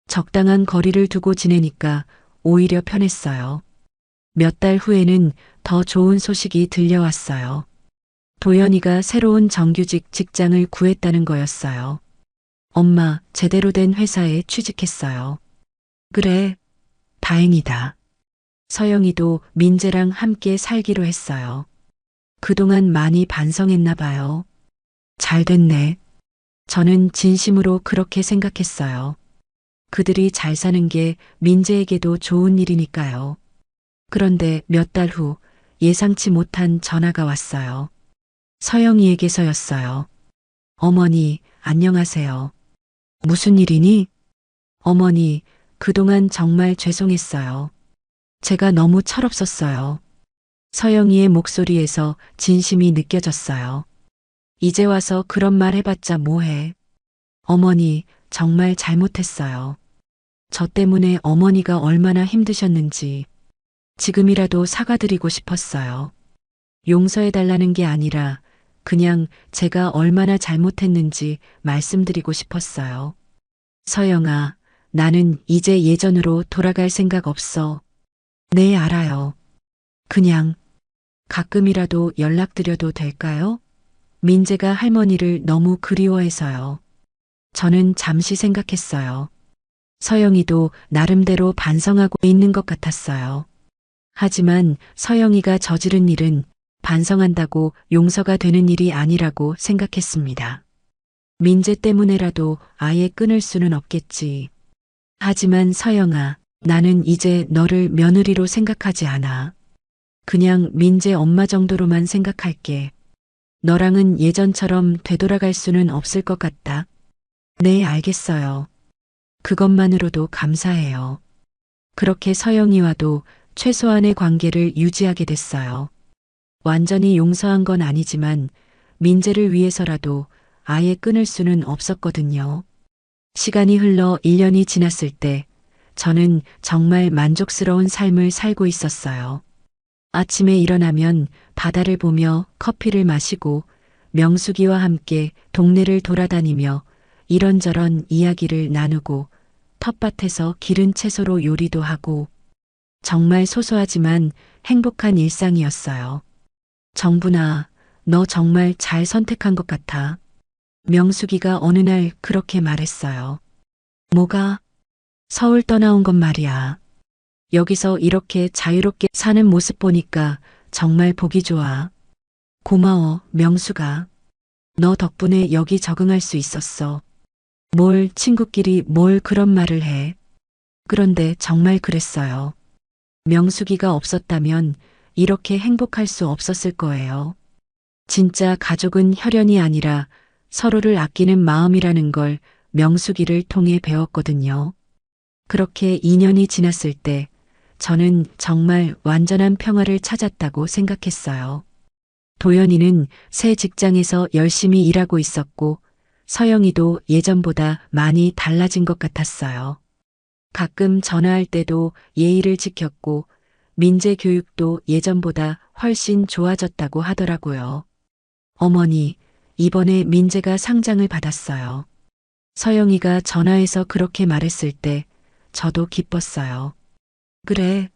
적당한 거리를 두고 지내니까 오히려 편했어요. 몇 달 후에는 더 좋은 소식이 들려왔어요. 도연이가 새로운 정규직 직장을 구했다는 거였어요. 엄마, 제대로 된 회사에 취직했어요. 그래, 다행이다. 서영이도 민재랑 함께 살기로 했어요. 그동안 많이 반성했나 봐요. 잘 됐네. 저는 진심으로 그렇게 생각했어요. 그들이 잘 사는 게 민재에게도 좋은 일이니까요. 그런데 몇 달 후 예상치 못한 전화가 왔어요. 서영이에게서였어요. 어머니, 안녕하세요. 무슨 일이니? 어머니, 그동안 정말 죄송했어요. 제가 너무 철없었어요. 서영이의 목소리에서 진심이 느껴졌어요. 이제 와서 그런 말 해봤자 뭐해. 어머니, 정말 잘못했어요. 저 때문에 어머니가 얼마나 힘드셨는지 지금이라도 사과드리고 싶었어요. 용서해달라는 게 아니라 그냥 제가 얼마나 잘못했는지 말씀드리고 싶었어요. 서영아, 나는 이제 예전으로 돌아갈 생각 없어. 네, 알아요. 그냥 가끔이라도 연락드려도 될까요? 민재가 할머니를 너무 그리워해서요. 저는 잠시 생각했어요. 서영이도 나름대로 반성하고 있는 것 같았어요. 하지만 서영이가 저지른 일은 반성한다고 용서가 되는 일이 아니라고 생각했습니다. 민재 때문에라도 아예 끊을 수는 없겠지. 하지만 서영아, 나는 이제 너를 며느리로 생각하지 않아. 그냥 민재 엄마 정도로만 생각할게. 너랑은 예전처럼 되돌아갈 수는 없을 것 같다. 네, 알겠어요. 그것만으로도 감사해요. 그렇게 서영이와도 최소한의 관계를 유지하게 됐어요. 완전히 용서한 건 아니지만 민재를 위해서라도 아예 끊을 수는 없었거든요. 시간이 흘러 1년이 지났을 때 저는 정말 만족스러운 삶을 살고 있었어요. 아침에 일어나면 바다를 보며 커피를 마시고 명숙이와 함께 동네를 돌아다니며 이런저런 이야기를 나누고 텃밭에서 기른 채소로 요리도 하고 정말 소소하지만 행복한 일상이었어요. 정분아, 너 정말 잘 선택한 것 같아. 명숙이가 어느 날 그렇게 말했어요. 뭐가? 서울 떠나온 건 말이야. 여기서 이렇게 자유롭게 사는 모습 보니까 정말 보기 좋아. 고마워, 명수가. 너 덕분에 여기 적응할 수 있었어. 뭘 친구끼리 뭘 그런 말을 해. 그런데 정말 그랬어요. 명수기가 없었다면 이렇게 행복할 수 없었을 거예요. 진짜 가족은 혈연이 아니라 서로를 아끼는 마음이라는 걸 명수기를 통해 배웠거든요. 그렇게 2년이 지났을 때 저는 정말 완전한 평화를 찾았다고 생각했어요. 도연이는 새 직장에서 열심히 일하고 있었고 서영이도 예전보다 많이 달라진 것 같았어요. 가끔 전화할 때도 예의를 지켰고 민재 교육도 예전보다 훨씬 좋아졌다고 하더라고요. 어머니, 이번에 민재가 상장을 받았어요. 서영이가 전화해서 그렇게 말했을 때 저도 기뻤어요. 그래,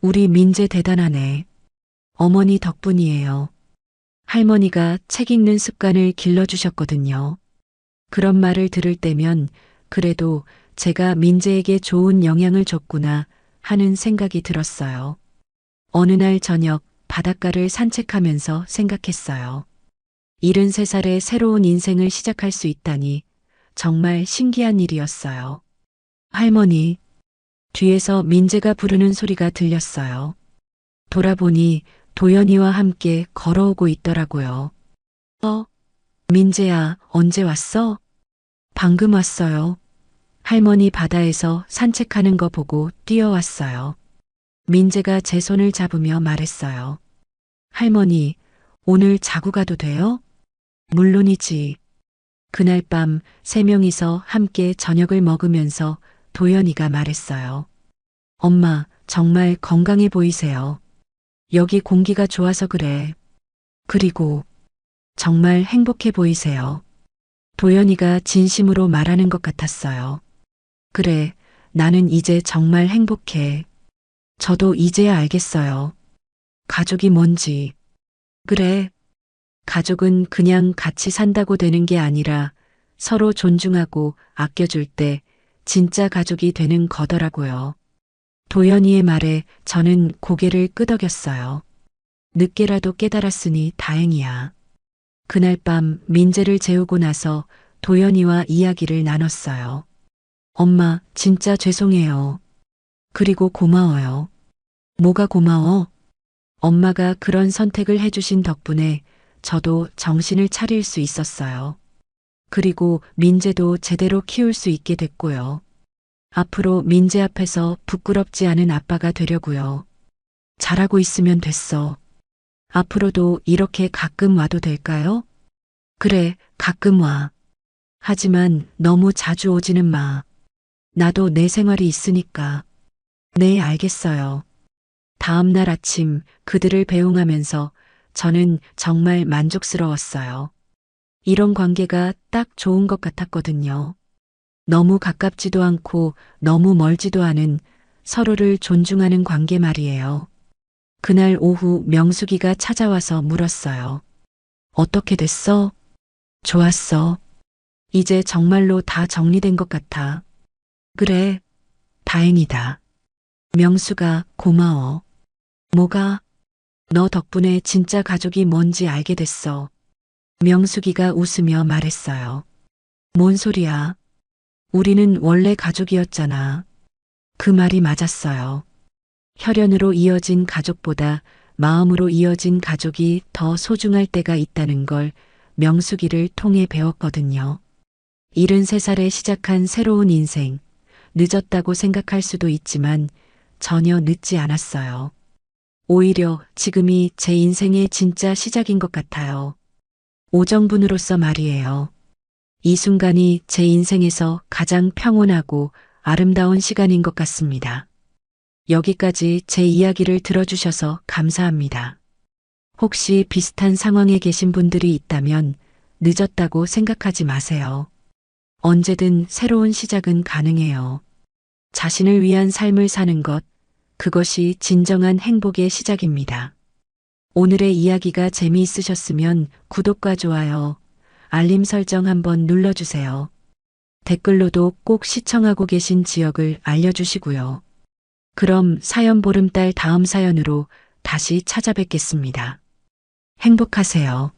우리 민재 대단하네. 어머니 덕분이에요. 할머니가 책 읽는 습관을 길러주셨거든요. 그런 말을 들을 때면 그래도 제가 민재에게 좋은 영향을 줬구나 하는 생각이 들었어요. 어느 날 저녁 바닷가를 산책하면서 생각했어요. 73살의 새로운 인생을 시작할 수 있다니 정말 신기한 일이었어요. 할머니, 뒤에서 민재가 부르는 소리가 들렸어요. 돌아보니 도연이와 함께 걸어오고 있더라고요. 민재야, 언제 왔어? 방금 왔어요. 할머니 바다에서 산책하는 거 보고 뛰어왔어요. 민재가 제 손을 잡으며 말했어요. 할머니, 오늘 자고 가도 돼요? 물론이지. 그날 밤 3명이서 함께 저녁을 먹으면서 도연이가 말했어요. 엄마, 정말 건강해 보이세요. 여기 공기가 좋아서 그래. 그리고 정말 행복해 보이세요. 도연이가 진심으로 말하는 것 같았어요. 그래, 나는 이제 정말 행복해. 저도 이제야 알겠어요. 가족이 뭔지. 그래, 가족은 그냥 같이 산다고 되는 게 아니라 서로 존중하고 아껴줄 때 진짜 가족이 되는 거더라고요. 도연이의 말에 저는 고개를 끄덕였어요. 늦게라도 깨달았으니 다행이야. 그날 밤 민재를 재우고 나서 도연이와 이야기를 나눴어요. 엄마, 진짜 죄송해요. 그리고 고마워요. 뭐가 고마워? 엄마가 그런 선택을 해주신 덕분에 저도 정신을 차릴 수 있었어요. 그리고 민재도 제대로 키울 수 있게 됐고요. 앞으로 민재 앞에서 부끄럽지 않은 아빠가 되려고요. 잘하고 있으면 됐어. 앞으로도 이렇게 가끔 와도 될까요? 그래, 가끔 와. 하지만 너무 자주 오지는 마. 나도 내 생활이 있으니까. 네, 알겠어요. 다음 날 아침 그들을 배웅하면서 저는 정말 만족스러웠어요. 이런 관계가 딱 좋은 것 같았거든요. 너무 가깝지도 않고 너무 멀지도 않은 서로를 존중하는 관계 말이에요. 그날 오후 명숙이가 찾아와서 물었어요. 어떻게 됐어? 좋았어. 이제 정말로 다 정리된 것 같아. 그래, 다행이다. 명수가 고마워. 뭐가? 너 덕분에 진짜 가족이 뭔지 알게 됐어. 명숙이가 웃으며 말했어요. 뭔 소리야? 우리는 원래 가족이었잖아. 그 말이 맞았어요. 혈연으로 이어진 가족보다 마음으로 이어진 가족이 더 소중할 때가 있다는 걸 명숙이를 통해 배웠거든요. 73살에 시작한 새로운 인생, 늦었다고 생각할 수도 있지만 전혀 늦지 않았어요. 오히려 지금이 제 인생의 진짜 시작인 것 같아요. 오정분으로서 말이에요. 이 순간이 제 인생에서 가장 평온하고 아름다운 시간인 것 같습니다. 여기까지 제 이야기를 들어주셔서 감사합니다. 혹시 비슷한 상황에 계신 분들이 있다면 늦었다고 생각하지 마세요. 언제든 새로운 시작은 가능해요. 자신을 위한 삶을 사는 것, 그것이 진정한 행복의 시작입니다. 오늘의 이야기가 재미있으셨으면 구독과 좋아요, 알림 설정 한번 눌러주세요. 댓글로도 꼭 시청하고 계신 지역을 알려주시고요. 그럼 사연 보름달 다음 사연으로 다시 찾아뵙겠습니다. 행복하세요.